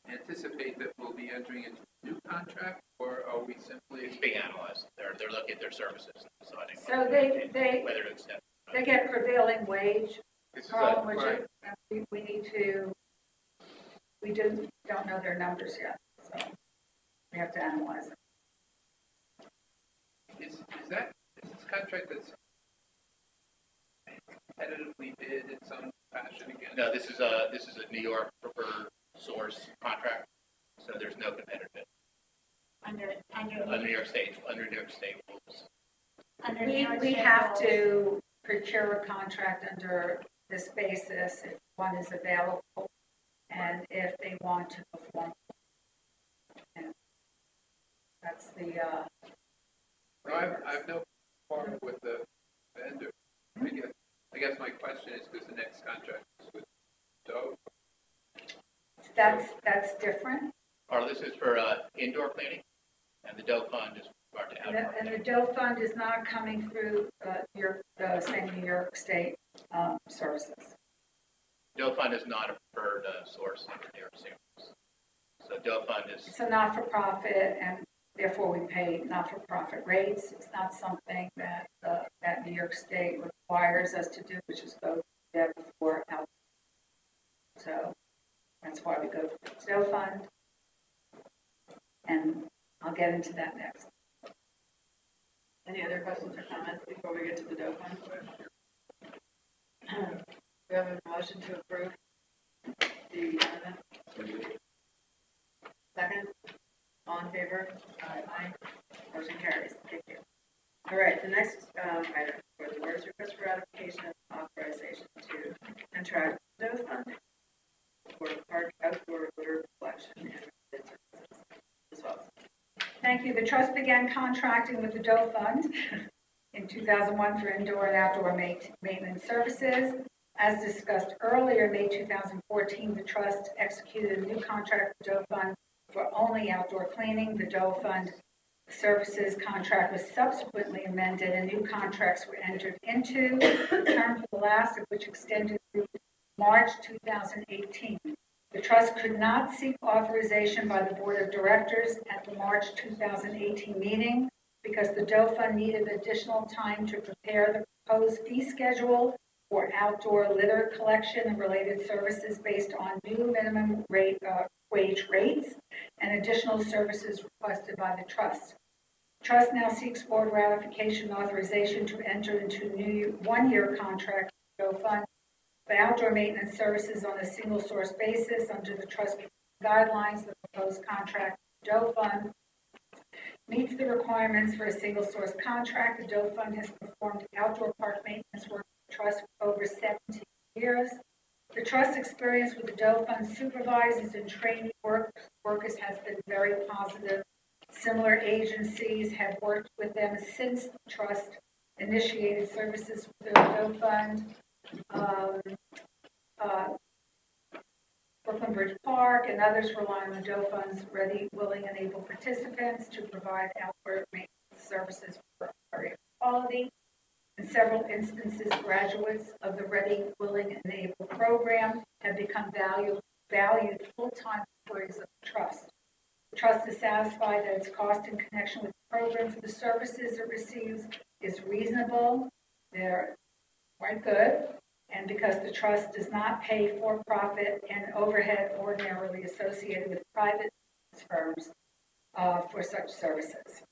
anticipate that we'll be entering into a new contract, or are we simply? It's being analyzed. They're looking at their services and deciding So they whether to extend. they get prevailing wage, This is Carl, a, which right. we need to, we don't know their numbers yet, so we have to analyze it. Is this contract that's competitively bid in some fashion again? no, this is a New York preferred source contract, so there's no competitive bid. Under New York State rules. We have to procure a contract under this basis if one is available and if they want to perform. And that's the, No, I've no problem with the vendor. I guess my question is, because the next contract is with Doe. that's different. Carl, this is for indoor cleaning, and the Doe Fund is for outdoor. And the Doe Fund is not coming through same New York State services. Doe Fund is not a preferred source under New York State rules. So Doe Fund is, It's a not-for-profit, and therefore we pay not-for-profit rates. It's not something that New York State requires us to do, which is go there before out. So that's why we go to the Doe Fund, and I'll get into that next. comments before we get to the dough fund? We have a motion to approve the amendment. Second, all in favor? Aye. Motion carries. Thank you. All right, the next item for the board's request for ratification of authorization to contract dough fund for park outdoor litter collection and related services as well. Thank you. The trust began contracting with the Doe Fund in 2001 for indoor and outdoor maintenance services. As discussed earlier, in May 2014, the trust executed a new contract with Doe Fund for only outdoor cleaning. The Doe Fund services contract was subsequently amended and new contracts were entered into, the term for the last of which extended through March 2018. The trust could not seek authorization by the board of directors at the March 2018 meeting because the Doe Fund needed additional time to prepare the proposed fee schedule for outdoor litter collection and related services based on new minimum wage rates and additional services requested by the trust. The trust now seeks board ratification authorization to enter into a new one-year contract with Doe Fund for outdoor maintenance services on a single source basis under the trust guidelines. The proposed contract with Doe Fund meets the requirements for a single source contract. The Doe Fund has performed outdoor park maintenance work for the trust for over 17 years. The trust experience with the Doe Fund supervisors and training workers has been very positive. Similar agencies have worked with them since the trust initiated services with the Doe Fund. Brooklyn Bridge Park and others rely on the Doe Fund's ready, willing, and able participants to provide outdoor maintenance services for area quality. In several instances, graduates of the Ready, Willing, and Able program have become valued full-time employees of the trust. The trust is satisfied that its cost in connection with the program for the services it receives is reasonable. They're quite good. And because the trust does not pay for-profit and overhead ordinarily associated with private firms for such services.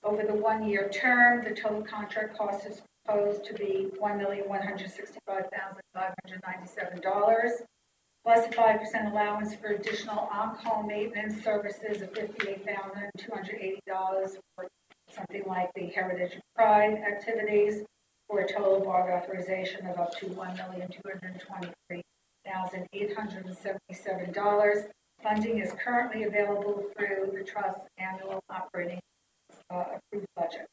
Over the one-year term, the total contract cost is proposed to be $1,165,597, plus a 5% allowance for additional on-call maintenance services of $58,280 for something like the Heritage and Pride activities, for a total board authorization of up to $1,223,877. Funding is currently available through the Trust's annual operating approved budget.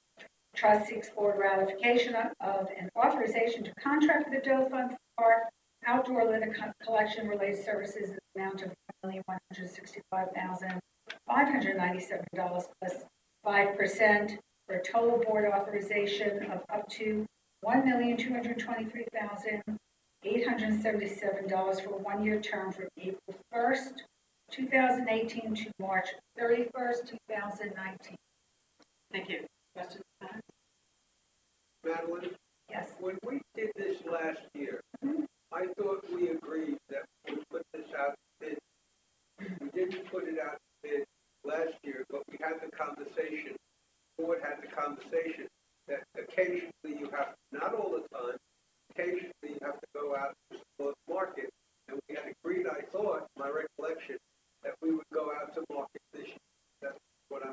Trust seeks board ratification of an authorization to contract with the Doe Fund for park outdoor litter collection related services in the amount of $1,165,597 plus 5% for a total board authorization of up to $1,223,877 for a one-year term from April 1st, 2018 to March 31st, 2019. Thank you. Questions? Madeline, Yes. when we did this last year, I thought we agreed that we put this out to bid. We didn't put it out to bid last year, but we had the conversation, the board had the conversation that occasionally you have, not all the time, occasionally you have to go out to the market. And we had agreed, I thought, my recollection, that we would go out to market this year. That's what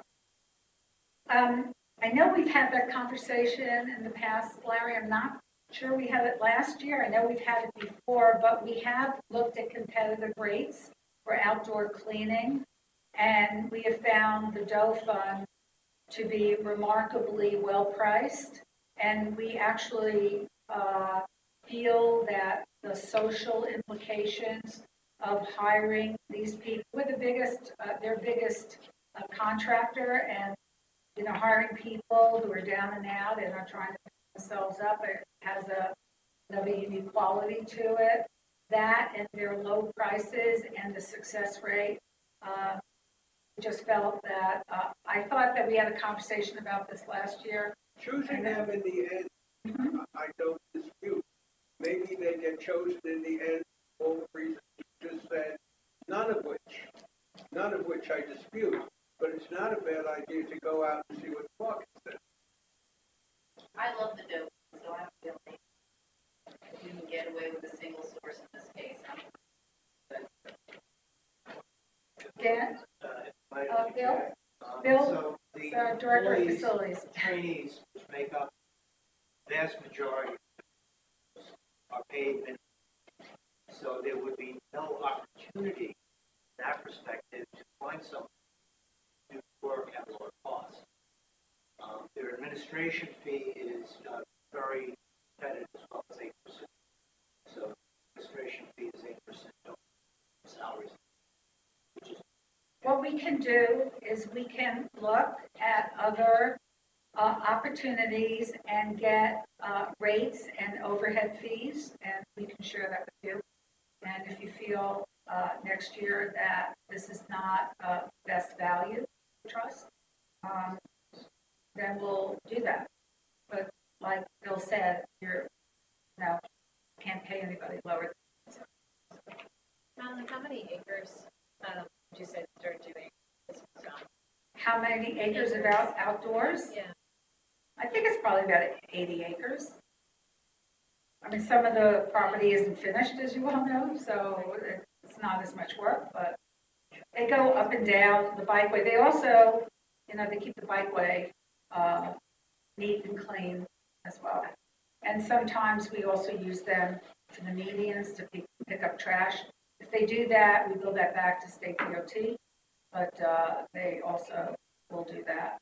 I know we've had that conversation in the past, Larry. I'm not sure we had it last year. I know we've had it before, but we have looked at competitive rates for outdoor cleaning, and we have found the Doe Fund to be remarkably well priced, and we actually feel that the social implications of hiring these people, we're the biggest, their biggest contractor, and hiring people who are down and out and are trying to pick themselves up, it has another unique quality to it. That and their low prices and the success rate. Just felt that I thought that we had a conversation about this last year. choosing them in the end, I don't dispute. Maybe they get chosen in the end for all the reasons you just said, none of which I dispute. But it's not a bad idea to go out and see what the market says. I look love the dope, so I feel like if you can get away with a single source in this case, Dan? Bill? Bill? So the Director of employees, Facilities. trainees, which make up vast majority, are paid minimum. So there would be no opportunity in that perspective to find someone to do work at lower cost. Their administration fee is very competitive as well as 8%. So administration fee is 8% of salaries, which is What we can do is we can look at other opportunities and get rates and overhead fees, and we can share that with you. And if you feel next year that this is not best value for trust, then we'll do that. But like Bill said, can't pay anybody lower. How many acres would you say start doing this on? How many acres of outdoors? Yeah. I think it's probably about 80 acres. I mean, some of the property isn't finished, as you all know, so it's not as much work, but they go up and down the bikeway. They also, they keep the bikeway neat and clean as well. And sometimes we also use them to the medians to pick up trash. If they do that, we bill that back to state DOT, but they also will do that.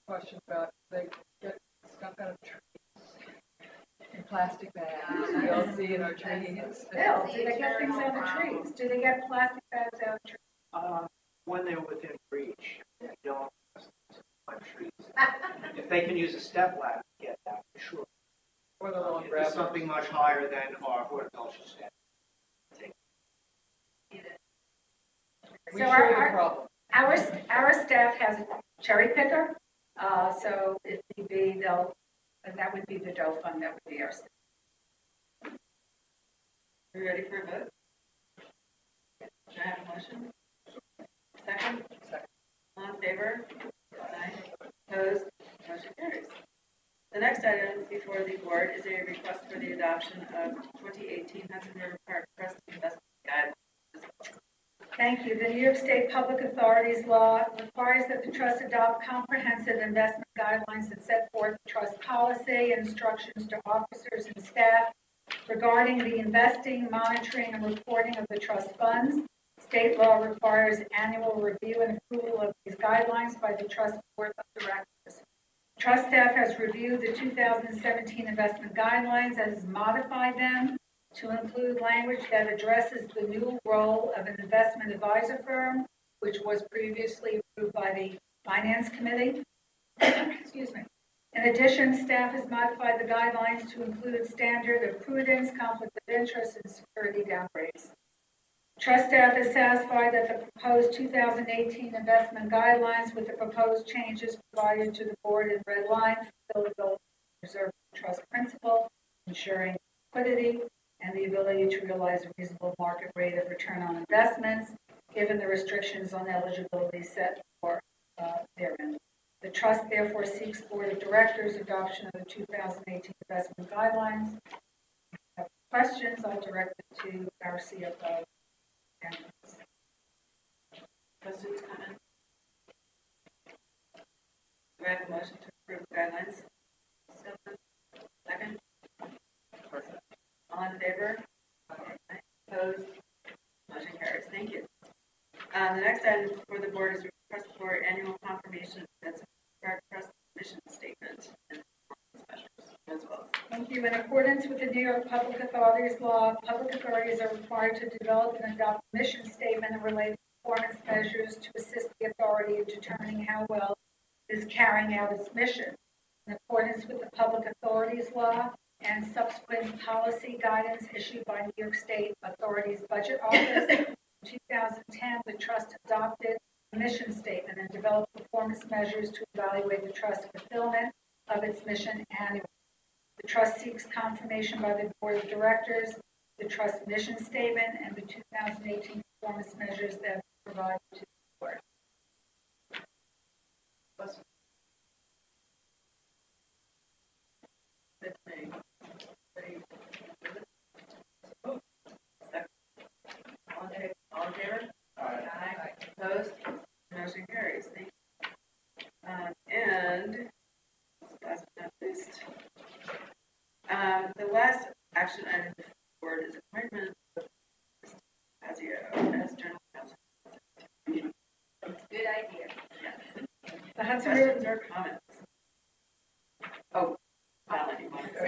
Question about they get stuff out of trees in plastic bags. We all see in our trees. Bill, do they get things out of trees? Do they get plastic bags out of trees? when they're within reach. They don't climb trees. If they can use a step ladder to get that, for sure. Or the long If grass. it's something much higher than our horticulture staff. We So share the problem. Our staff has a cherry picker, so if need be, that would be the dough fund, that would be our staff. Are we ready for a vote? Should I have a motion? Second? Second. All in favor? Aye. Opposed? Motion carries. The next item before the board is a request for the adoption of 2018 Hudson River Park Trust Investment Guidelines. Thank you. The New York State Public Authorities Law requires that the trust adopt comprehensive investment guidelines that set forth trust policy and instructions to officers and staff regarding the investing, monitoring, and reporting of the trust funds. State law requires annual review and approval of these guidelines by the trust board of directors. Trust staff has reviewed the 2017 investment guidelines and has modified them to include language that addresses the new role of an investment advisor firm, which was previously approved by the Finance Committee. Excuse me. In addition, staff has modified the guidelines to include standard of prudence, conflict of interest, and security downgrades. Trust staff is satisfied that the proposed 2018 investment guidelines with the proposed changes provided to the board in red line fulfill the goal of preserving trust principle, ensuring liquidity, and the ability to realize a reasonable market rate of return on investments, given the restrictions on eligibility set for therein. The trust therefore seeks Board of Directors adoption of the 2018 investment guidelines. If you have questions, I'll direct it to our CFO. Questions, comments? Do I have a motion to approve the guidelines? Second? All in favor? Aye. Opposed? Motion carries. Thank you. The next item for the board is request for annual confirmation that's a trust mission statement and measures as well. Thank you. In accordance with the New York Public Authorities Law, public authorities are required to develop and adopt a mission statement and related performance measures to assist the authority in determining how well it is carrying out its mission. In accordance with the Public Authorities Law and subsequent policy guidance issued by New York State Authorities Budget Office, in 2010, the Trust adopted a mission statement and developed performance measures to evaluate the Trust's fulfillment of its mission annually. The Trust seeks confirmation by the Board of Directors, the Trust mission statement, and the 2018 performance measures that are provided to the Board. last action item before is appointment of Fazio as general counsel. Good idea. Yes. The Hudson River, Questions or comments? Oh, Alan, you want to go?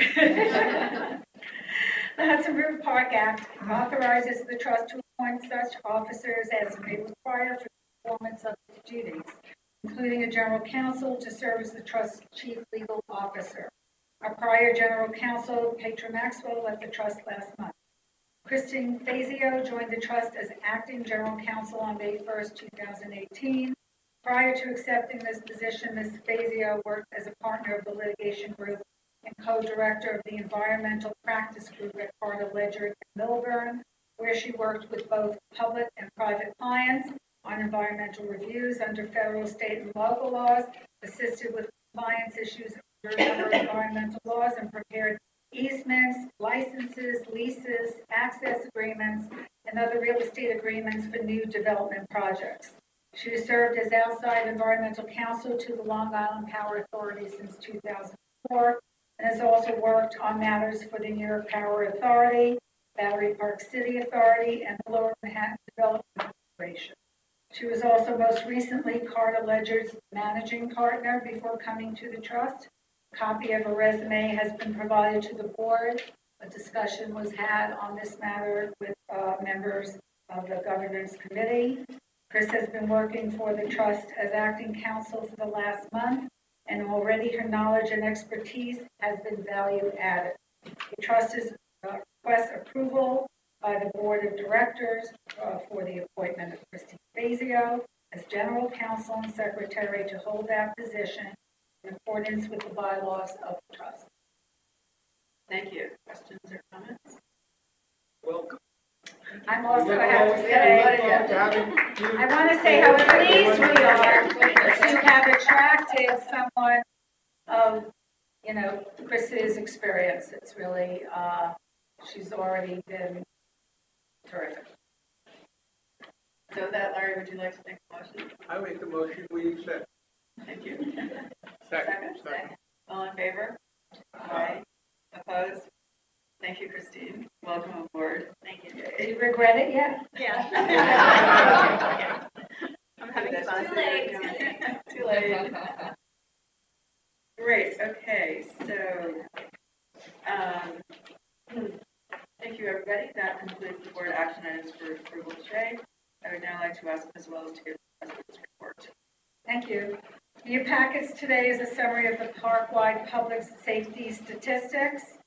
the Hudson River Park Act authorizes the trust to appoint such officers as may require for the performance of its duties, including a general counsel to serve as the trust's chief legal officer. Our prior general counsel, Petra Maxwell, left the trust last month. Christine Fazio joined the trust as acting general counsel on May 1st, 2018. Prior to accepting this position, Ms. Fazio worked as a partner of the litigation group and co-director of the environmental practice group at Carter Ledger in Millburn, where she worked with both public and private clients on environmental reviews under federal, state, and local laws, assisted with compliance issues under other environmental laws, and prepared easements, licenses, leases, access agreements, and other real estate agreements for new development projects. She has served as outside environmental counsel to the Long Island Power Authority since 2004, and has also worked on matters for the New York Power Authority, Battery Park City Authority, and the Lower Manhattan Development Corporation. She was also most recently Carter Ledger's managing partner before coming to the trust. A copy of her resume has been provided to the board. A discussion was had on this matter with members of the governance committee. Chris has been working for the trust as acting counsel for the last month, and already her knowledge and expertise has been value added. The trust is requests approval by the board of directors for the appointment of Christine Fazio as general counsel and secretary to hold that position in accordance with the bylaws of the trust. Thank you. Questions or comments? Welcome. I'm also, I have to say, I want to say how pleased we are to have attracted someone of, Chris's experience. It's really, she's already been terrific. So with that, Larry, would you like to make a motion? I make the motion, we accept. Thank you. Second. All in favor? Aye. Opposed? Thank you, Christine. Welcome aboard. Thank you, Do Jay. you regret it yet? Yeah. I'm having fun. Too late. Too late. Great, okay, so, thank you, everybody. That concludes the board action items for approval today. I would now like to ask Ms. Wells to give the president's report. Thank you. In your packets today is a summary of the park-wide public safety statistics.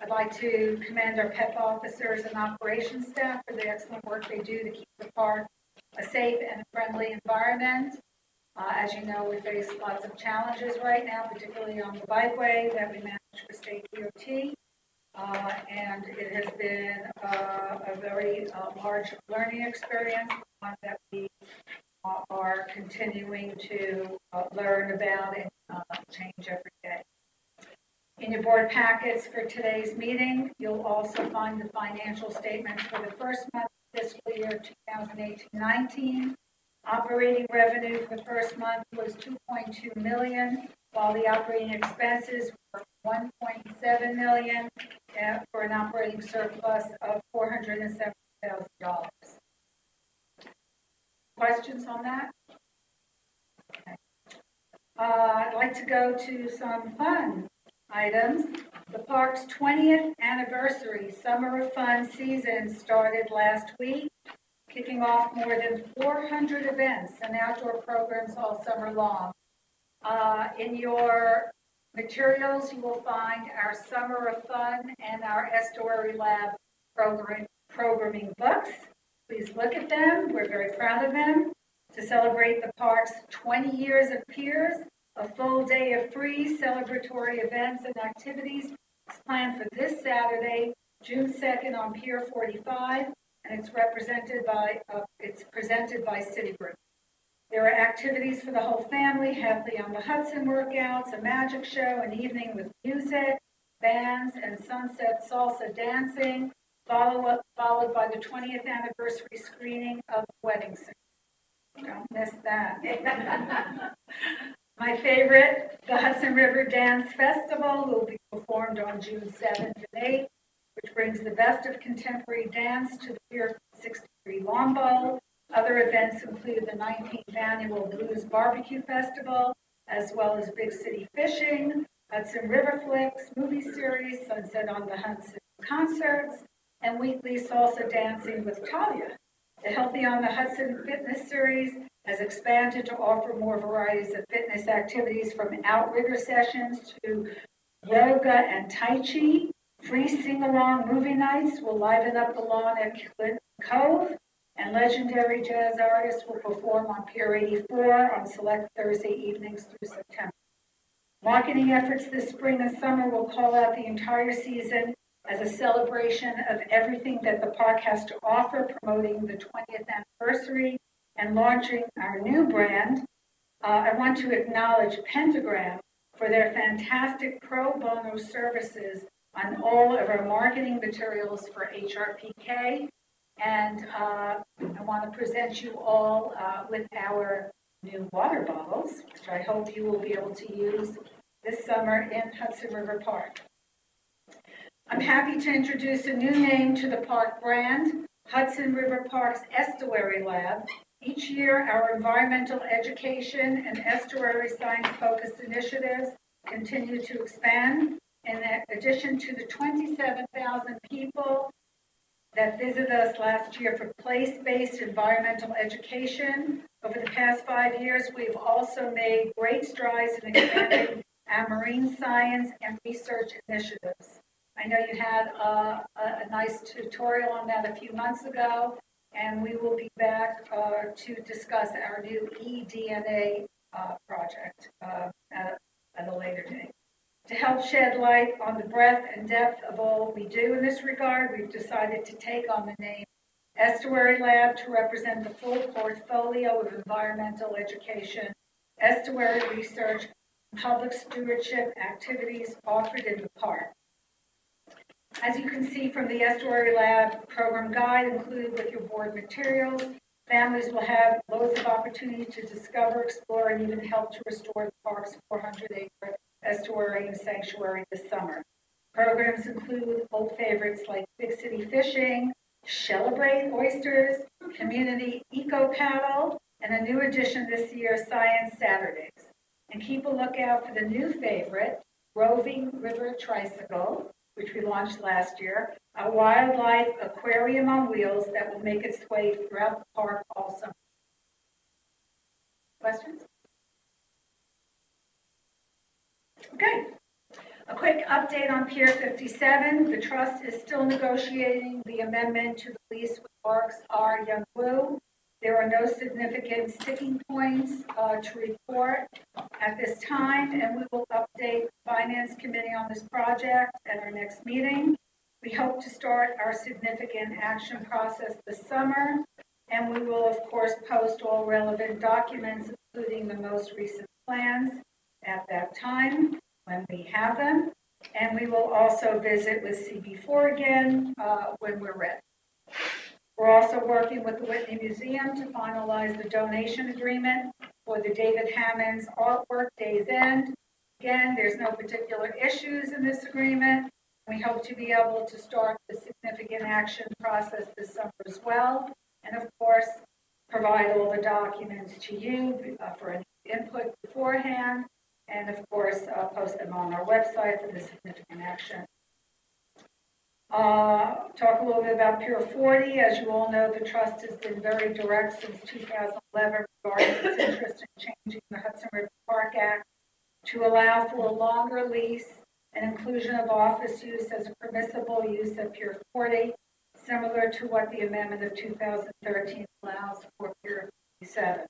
I'd like to commend our PEP officers and operations staff for the excellent work they do to keep the park a safe and friendly environment. As you know, we face lots of challenges right now, particularly on the bikeway that we manage for state DOT. And it has been a very large learning experience, one that we are continuing to learn about and change every day. In your board packets for today's meeting, you'll also find the financial statements for the first month of fiscal year 2018-19. Operating revenue for the first month was $2.2 million, while the operating expenses were $1.7 million, for an operating surplus of $470,000. Questions on that? Okay. I'd like to go to some fun items. The park's 20th anniversary Summer of Fun season started last week, kicking off more than 400 events and outdoor programs all summer long. In your materials, you will find our Summer of Fun and our Estuary Lab programming books. Please look at them. We're very proud of them. To celebrate the park's 20 years of piers, a full day of free celebratory events and activities is planned for this Saturday, June 2nd on Pier 45, and it's presented by Citigroup. There are activities for the whole family: Happily on the Hudson workouts, a magic show, an evening with music, bands, and sunset salsa dancing, followed by the 20th anniversary screening of Wedding Singer. Don't miss that. My favorite, the Hudson River Dance Festival, will be performed on June 7th and 8th, which brings the best of contemporary dance to the Pier 63 Lawn Bowl. Other events include the 19th Annual Blues Barbecue Festival, as well as Big City Fishing, Hudson River Flicks, movie series, Sunset on the Hudson concerts, and weekly salsa dancing with Talia. The Healthy on the Hudson Fitness Series has expanded to offer more varieties of fitness activities from outrigger sessions to yoga and Tai Chi. Free sing-along movie nights will liven up the lawn at Clinton Cove, and legendary jazz artists will perform on Pier 84 on select Thursday evenings through September. Marketing efforts this spring and summer will call out the entire season as a celebration of everything that the park has to offer, promoting the 20th anniversary and launching our new brand. I want to acknowledge Pentagram for their fantastic pro bono services on all of our marketing materials for HRPK. And I want to present you all with our new water bottles, which I hope you will be able to use this summer in Hudson River Park. I'm happy to introduce a new name to the park brand, Hudson River Park's Estuary Lab. Each year, our environmental education and estuary science-focused initiatives continue to expand. In addition to the 27,000 people that visited us last year for place-based environmental education, over the past 5 years, we've also made great strides in expanding our marine science and research initiatives. I know you had a nice tutorial on that a few months ago, and we will be back to discuss our new eDNA project at a later date. To help shed light on the breadth and depth of all we do in this regard, we've decided to take on the name Estuary Lab to represent the full portfolio of environmental education, estuary research, and public stewardship activities offered in the park. As you can see from the Estuary Lab program guide included with your board materials, families will have loads of opportunity to discover, explore, and even help to restore the park's 400-acre estuary and sanctuary this summer. Programs include old favorites like Big City Fishing, Celebrate Oysters, Community Eco Paddle, and a new addition this year, Science Saturdays. And keep a lookout for the new favorite, Roving River Tricycle, which we launched last year, a wildlife aquarium on wheels that will make its way throughout the park all summer. Questions? Okay. A quick update on Pier 57. The trust is still negotiating the amendment to the lease with Parks R. Young Woo. There are no significant sticking points to report at this time, and we will update the Finance Committee on this project at our next meeting. We hope to start our significant action process this summer, and we will, of course, post all relevant documents, including the most recent plans, at that time when we have them. And we will also visit with CB4 again when we're ready. We're also working with the Whitney Museum to finalize the donation agreement for the David Hammond's artwork, Day's End. Again, there's no particular issues in this agreement. We hope to be able to start the significant action process this summer as well. And of course, provide all the documents to you for any input beforehand. And of course, post them on our website for the significant action. Talk a little bit about Pier 40. As you all know, the trust has been very direct since 2011 regarding its interest in changing the Hudson River Park Act to allow for a longer lease and inclusion of office use as a permissible use at Pier 40, similar to what the amendment of 2013 allows for Pier 57.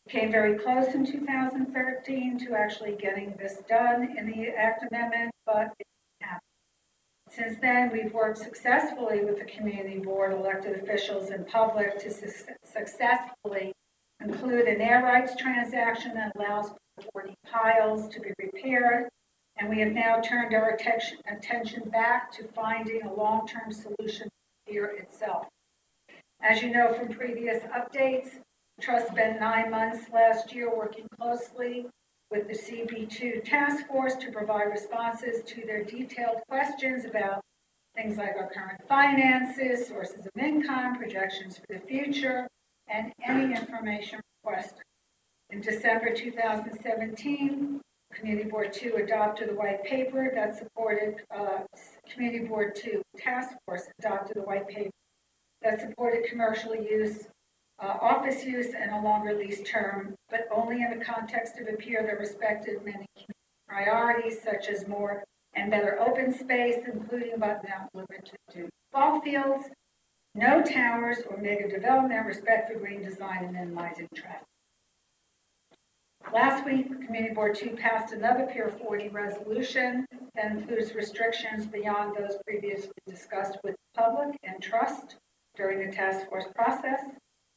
We came very close in 2013 to actually getting this done in the Act Amendment, but it didn't happen. Since then, we've worked successfully with the community board, elected officials, and public to successfully conclude an air rights transaction that allows 40 piles to be repaired. And we have now turned our attention back to finding a long-term solution for the pier itself. As you know from previous updates, the trust spent 9 months last year working closely with the CB2 task force to provide responses to their detailed questions about things like our current finances, sources of income, projections for the future, and any information requested. In December 2017, Community Board 2 adopted a white paper that supported, Community Board 2 Task Force adopted a white paper that supported commercial use, office use, and a longer lease term, but only in the context of a pier that respected many priorities, such as more and better open space, including but not limited to ball fields, no towers or mega development, respect for green design, and minimizing traffic. Last week, Community Board 2 passed another Pier 40 resolution that includes restrictions beyond those previously discussed with the public and trust during the task force process,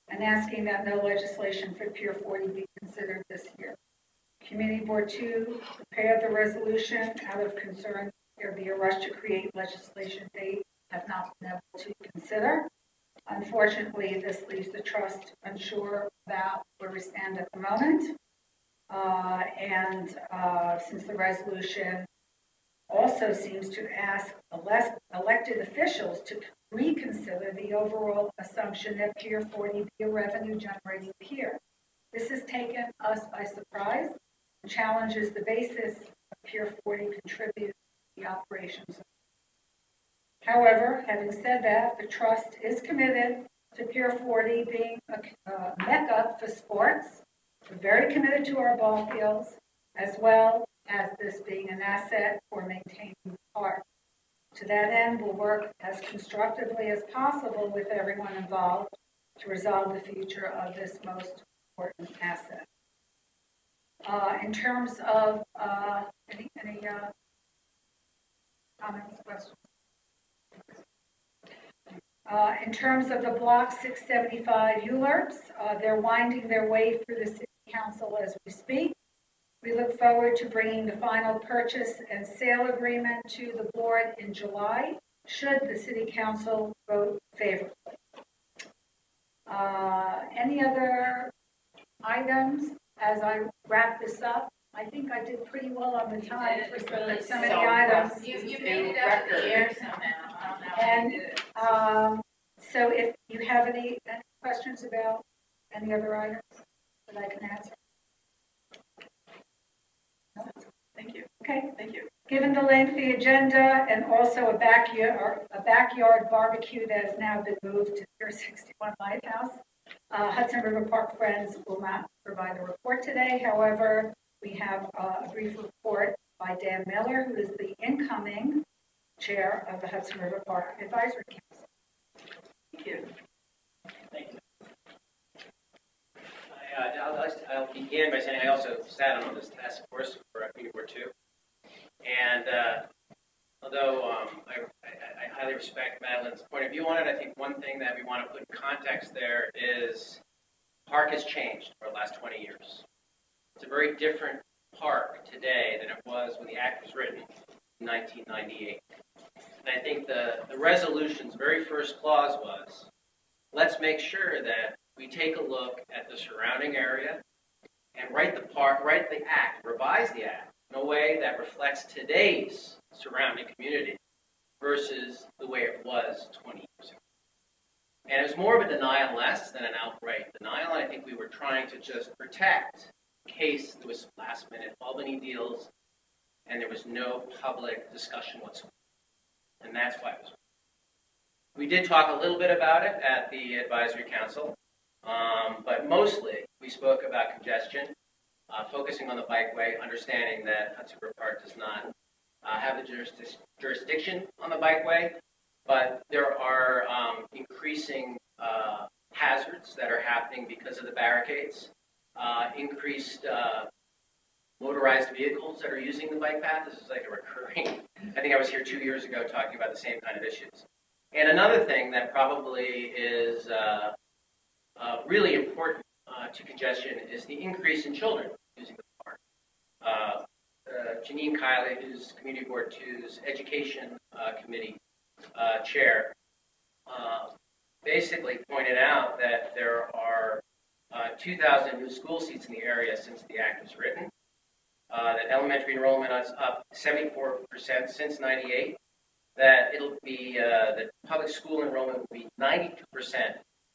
and asking that no legislation for Pier 40 be considered this year. Community Board 2 prepared the resolution out of concern there be a rush to create legislation they have not been able to consider. Unfortunately, this leaves the trust unsure about where we stand at the moment. Since the resolution also seems to ask elected officials to reconsider the overall assumption that Pier 40 be a revenue-generating pier. This has taken us by surprise and challenges the basis of Pier 40 contributing to the operations. However, having said that, the trust is committed to Pier 40 being a mecca for sports. We're very committed to our ball fields, as well as this being an asset for maintaining the park. To that end, we'll work as constructively as possible with everyone involved to resolve the future of this most important asset. In terms of any comments, questions? In terms of the Block 675 ULURPs, they're winding their way through the City Council as we speak. We look forward to bringing the final purchase and sale agreement to the board in July, should the City Council vote favorably. Any other items as I wrap this up? I think I did pretty well on the time for some of the items. You made it up in the air somehow. I don't know how you did it. So if you have any questions about any other items that I can answer. No? Thank you. Okay. Thank you. Given the lengthy agenda and also a backyard barbecue that has now been moved to Pier 61 Lighthouse, Hudson River Park Friends will not provide a report today. However, we have a brief report by Dan Miller, who is the incoming chair of the Hudson River Park Advisory Council. Thank you. Thank you. I'll begin by saying I also sat on this task force for Community Board 2. And although I highly respect Madeline's point of view on it, I think one thing that we want to put in context there is the park has changed over the last 20 years. It's a very different park today than it was when the act was written in 1998. And I think the resolution's very first clause was, let's make sure that we take a look at the surrounding area and write the act, revise the act in a way that reflects today's surrounding community versus the way it was 20 years ago. And it was more of a denial less than an outright denial. And I think we were trying to just protect in case there was last-minute Albany deals and there was no public discussion whatsoever. And that's why it was. We did talk a little bit about it at the Advisory Council, but mostly we spoke about congestion, focusing on the bikeway, understanding that Hudson River Park does not have the jurisdiction on the bikeway, but there are increasing hazards that are happening because of the barricades, increased motorized vehicles that are using the bike path. This is like a recurring, I think I was here 2 years ago talking about the same kind of issues. And another thing that probably is really important to congestion is the increase in children using the park. Janine Kiley, who's Community Board 2's Education Committee chair, basically pointed out that there are 2,000 new school seats in the area since the act was written. that elementary enrollment is up 74% since '98. That it'll be that public school enrollment will be 92%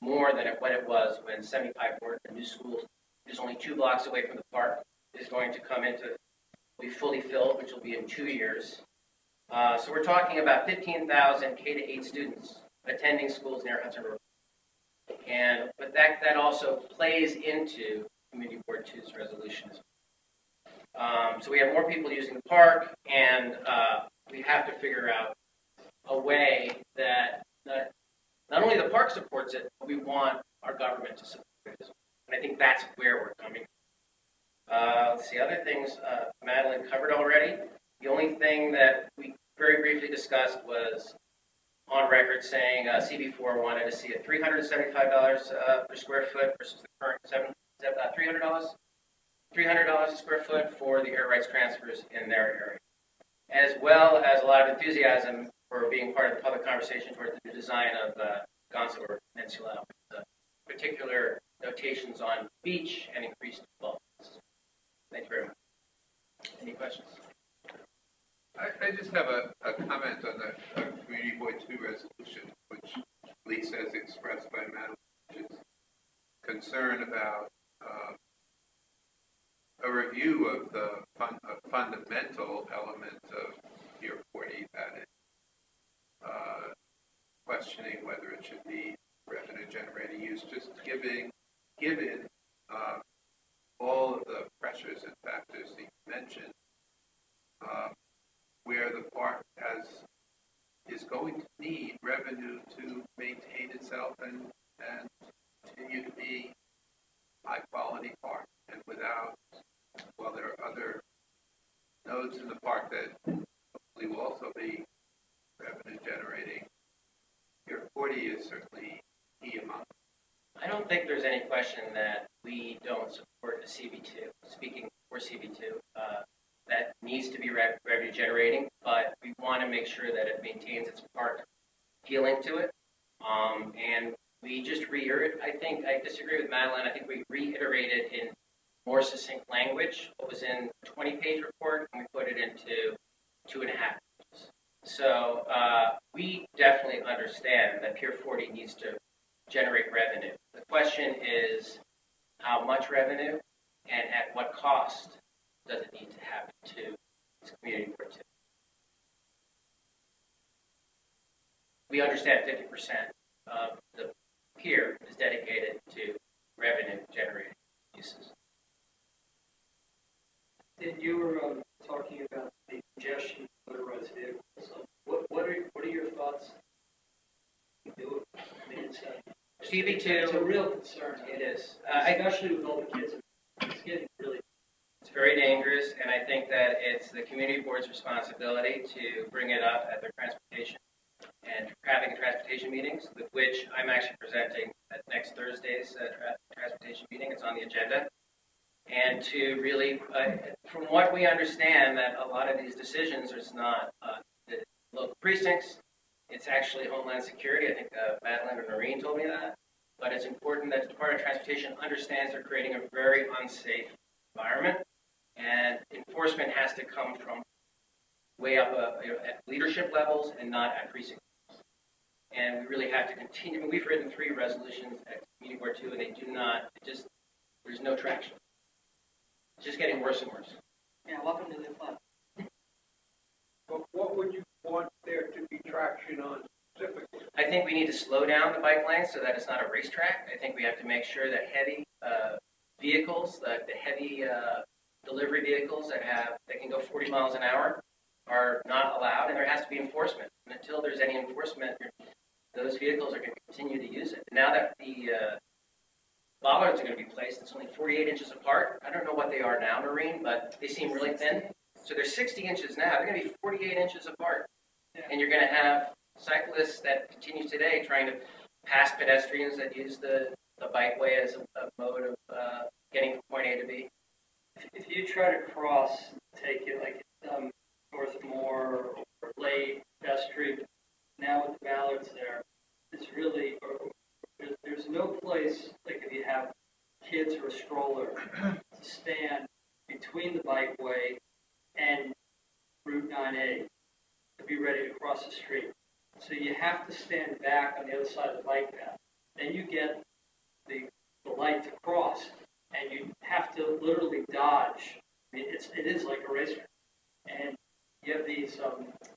more than what it was when 75 Ward, the new school, is only 2 blocks away from the park, is going to come into, will be fully filled, which will be in 2 years. So we're talking about 15,000 K-8 students attending schools near Hudson River. And but that also plays into Community Board 2's resolution. So we have more people using the park, and we have to figure out a way that not only the park supports it, but we want our government to support it as well. And I think that's where we're coming from. Let's see, other things Madeline covered already. The only thing that we very briefly discussed was on record saying CB4 wanted to see a $375 per square foot versus the current $300 a square foot for the air rights transfers in their area, as well as a lot of enthusiasm for being part of the public conversation towards the new design of Gonzalo Peninsula, with particular notations on beach and increased bulk. Thank you very much. Any questions? I just have a comment on the Community Board 2 resolution, which Lisa has expressed by Madeline, which is concern about a review of the fundamental element of Pier 40, that is questioning whether it should be revenue generating use, just given all of the pressures and factors that you mentioned, where the park is going to need revenue to maintain itself and continue to be high quality park. And without, well, there are other nodes in the park that hopefully will also be revenue generating. Pier 40 is certainly key among them. I don't think there's any question that we don't support a CB2. Speaking for CB2, that needs to be revenue generating, but we want to make sure that it maintains its park appealing to it. And we just reiterated, I think, I disagree with Madeline, I think we reiterated in more succinct language what was in the 20-page report, and we put it into 2.5 pages. So we definitely understand that Pier 40 needs to generate revenue. The question is how much revenue and at what cost does it need to happen to this Community Board 2. We understand 50% of the pier is dedicated to revenue generating uses. And you were talking about the congestion of motorized vehicles. So what are your thoughts? I mean, CB2. It's a real concern. It is. Especially with all the kids. It's getting really. It's very dangerous, and I think that it's the community board's responsibility to bring it up at their transportation and having transportation meetings, with which I'm actually presenting at next Thursday's transportation meeting. It's on the agenda. And to really, from what we understand, that a lot of these decisions is not the local precincts. It's actually Homeland Security. I think Madeline or Noreen told me that. But it's important that the Department of Transportation understands they're creating a very unsafe environment, and enforcement has to come from way up at leadership levels and not at precinct levels. And we really have to continue. I mean, we've written 3 resolutions at Community Board 2, and they do not. There's no traction. It's just getting worse and worse. Yeah, welcome to the club. But what would you want there to be traction on specifically? I think we need to slow down the bike lanes so that it's not a racetrack. I think we have to make sure that heavy vehicles, the heavy delivery vehicles that can go 40 miles an hour are not allowed, and there has to be enforcement. And until there's any enforcement, those vehicles are going to continue to use it. Now that the bollards are going to be placed, it's only 48 inches apart. I don't know what they are now, Noreen, but they seem really thin. So they're 60 inches now. They're going to be 48 inches apart. Yeah. And you're going to have cyclists that continue today trying to pass pedestrians that use the bikeway as a mode of getting from point A to B. If you try to cross, take it like Northmore or Lake, Best Street, now with the ballards there, it's really, there's no place, like if you have kids or a stroller, to stand between between the bikeway and Route 9A to be ready to cross the street. So you have to stand back on the other side of the bike path. Then you get the light to cross, and you have to literally dodge. I mean, it is like a racetrack. And you have these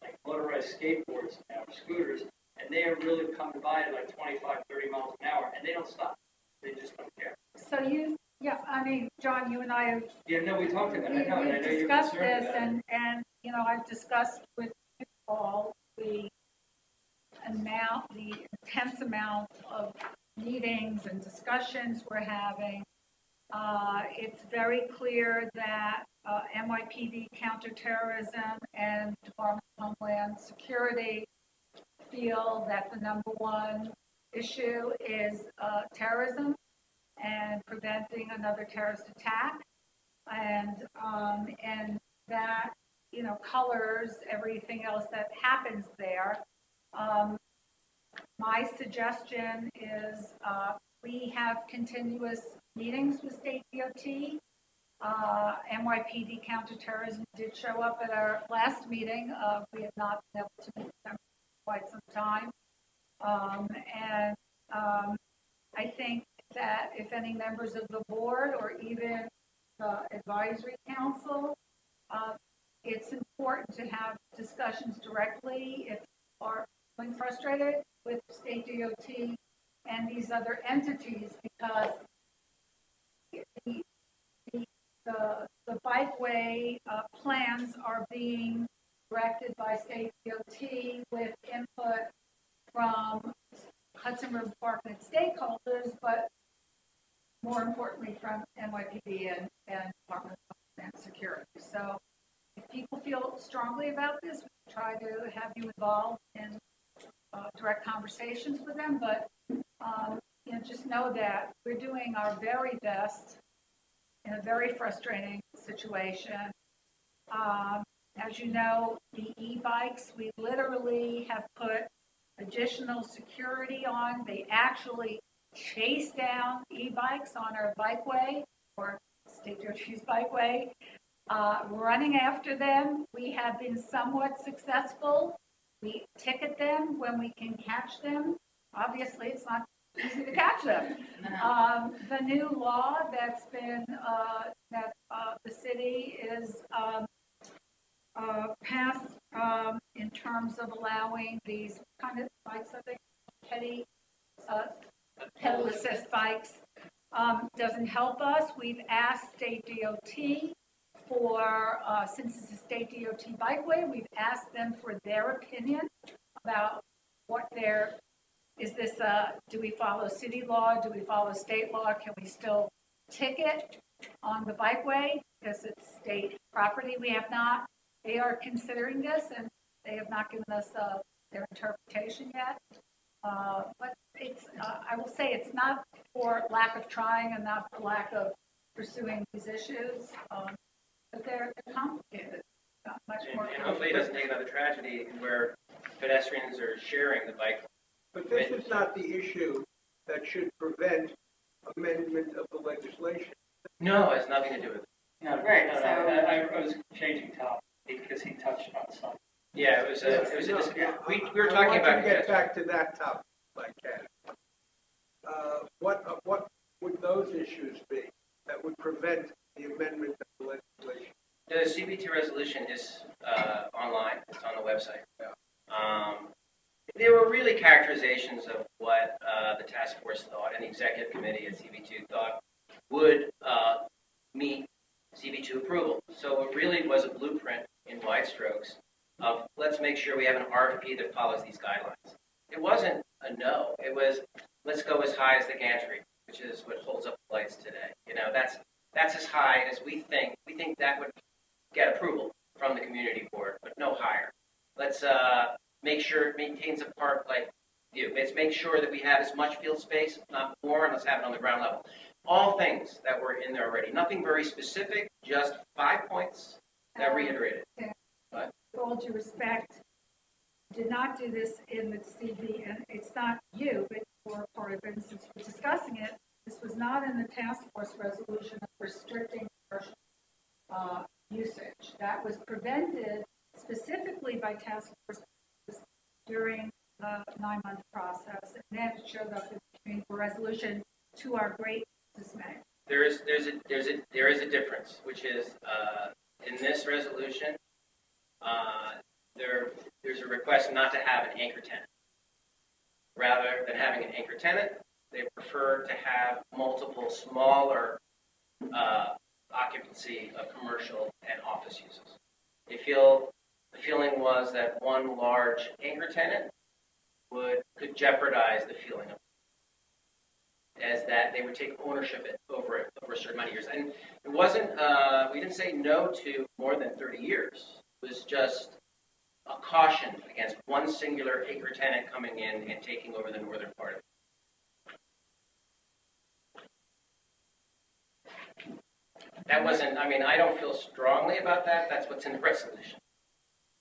like motorized skateboards now, scooters, and they are really coming by at like 25, 30 miles an hour, and they don't stop. They just don't care. So I mean, John, you and I have Yeah, no, we talked about it. I know, and I know you're discussed concerned this, about it. and you know, I've discussed with Paul the intense amount of meetings and discussions we're having. It's very clear that NYPD counterterrorism and Department of Homeland Security feel that the number one issue is terrorism and preventing another terrorist attack, and that colors everything else that happens there. My suggestion is we have continuous meetings with state DOT. NYPD counterterrorism did show up at our last meeting. We have not been able to meet them for quite some time. I think that if any members of the board or even the advisory council, it's important to have discussions directly if you are feeling frustrated with state DOT and these other entities, because the bikeway plans are being directed by state DOT with input from Hudson River Department stakeholders, but more importantly from NYPD and Department of Homeland Security. So if people feel strongly about this, we try to have you involved in direct conversations with them, but just know that we're doing our very best in a very frustrating situation. As you know, the e-bikes, we literally have put additional security on. They actually chase down e-bikes on our bikeway, or State DOT's bikeway, running after them. We have been somewhat successful. We ticket them when we can catch them. Obviously, it's not easy to catch them. The new law that's been, that the city is passed in terms of allowing these kind of bikes, I think, pedal assist bikes, doesn't help us. We've asked state DOT for, since it's a state DOT bikeway, we've asked them for their opinion about what is this, do we follow city law? Do we follow state law? Can we still ticket on the bikeway because it's state property? We have not. They are considering this, and they have not given us their interpretation yet. But it's, I will say it's not for lack of trying and not for lack of pursuing these issues, but they're complicated. Much more and hopefully it doesn't take another tragedy where pedestrians are sharing the bike. But this is not the issue that should prevent amendment of the legislation. No, it has nothing to do with it. No, Right, no, so- I was changing topic because he touched on something. Yeah, it was we were talking I want about to get back to that topic, if I can. What would those issues be that would prevent the amendment of the legislation? The CBT resolution is online. It's on the website. There were really characterizations of what the task force thought and the executive committee at CB2 thought would meet CB2 approval. So it really was a blueprint in wide strokes of let's make sure we have an RFP that follows these guidelines. It wasn't a no. It was let's go as high as the gantry, which is what holds up the lights today. You know, that's as high as we think. We think that would get approval from the community board, but no higher. Let's make sure it maintains a park like you. Let's make sure that we have as much field space, if not more, and let's have it on the ground level. All things that were in there already. Nothing very specific, just 5 points that reiterated. With all due respect, did not do this in the CB, and it's not you, but you're part of it, since we're discussing it, this was not in the task force resolution of restricting commercial usage. That was prevented specifically by task force during the 9-month process, and then it showed up in the community resolution to our great dismay. There is a difference, which is in this resolution, there's a request not to have an anchor tenant. Rather than having an anchor tenant, they prefer to have multiple smaller occupancy of commercial and office uses. The feeling was that one large anchor tenant could jeopardize the feeling of as that they would take ownership over a certain amount of years. And it wasn't, we didn't say no to more than 30 years. It was just a caution against one singular anchor tenant coming in and taking over the northern part of it. That wasn't, I mean, I don't feel strongly about that. That's what's in the resolution.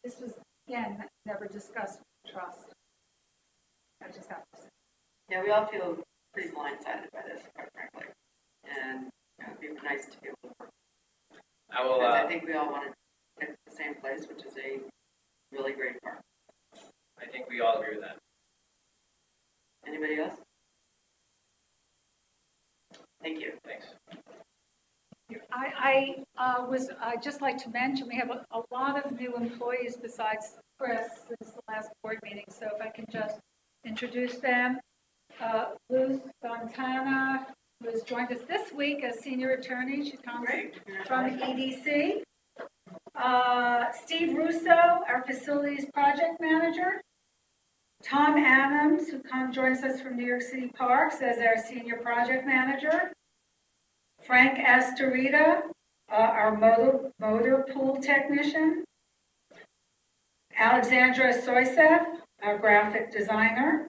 This was, again, never discussed with trust. I just have to say. Yeah, we all feel pretty blindsided by this, quite frankly. And it'd be nice to be able to work. I think we all want to get to the same place, which is a really great park. I think we all agree with that. Anybody else? Thank you. Thanks. I'd just like to mention we have a lot of new employees besides Chris since the last board meeting. So if I can just introduce them. Luz Fontana, who has joined us this week as senior attorney. She comes from EDC. Steve Russo, our facilities project manager. Tom Adams, who joins us from New York City Parks as our senior project manager. Frank Astorita, our motor pool technician. Alexandra Soisev, our graphic designer.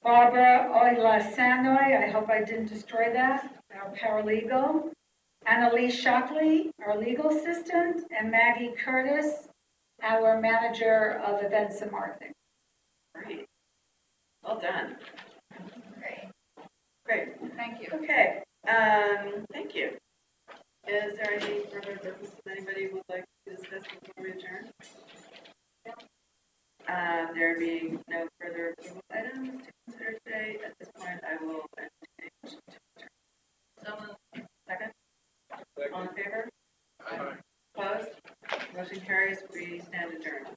Barbara Oilasanoy, I hope I didn't destroy that, our paralegal. Annalise Shockley, our legal assistant. And Maggie Curtis, our manager of events and marketing. Great. Well done. Great. Thank you. Okay. Thank you. Is there any further business that anybody would like to discuss before we adjourn? There being no further approval items to consider today, at this point I will entertain a motion to adjourn. Second? All in favor? Opposed? Motion carries. We stand adjourned.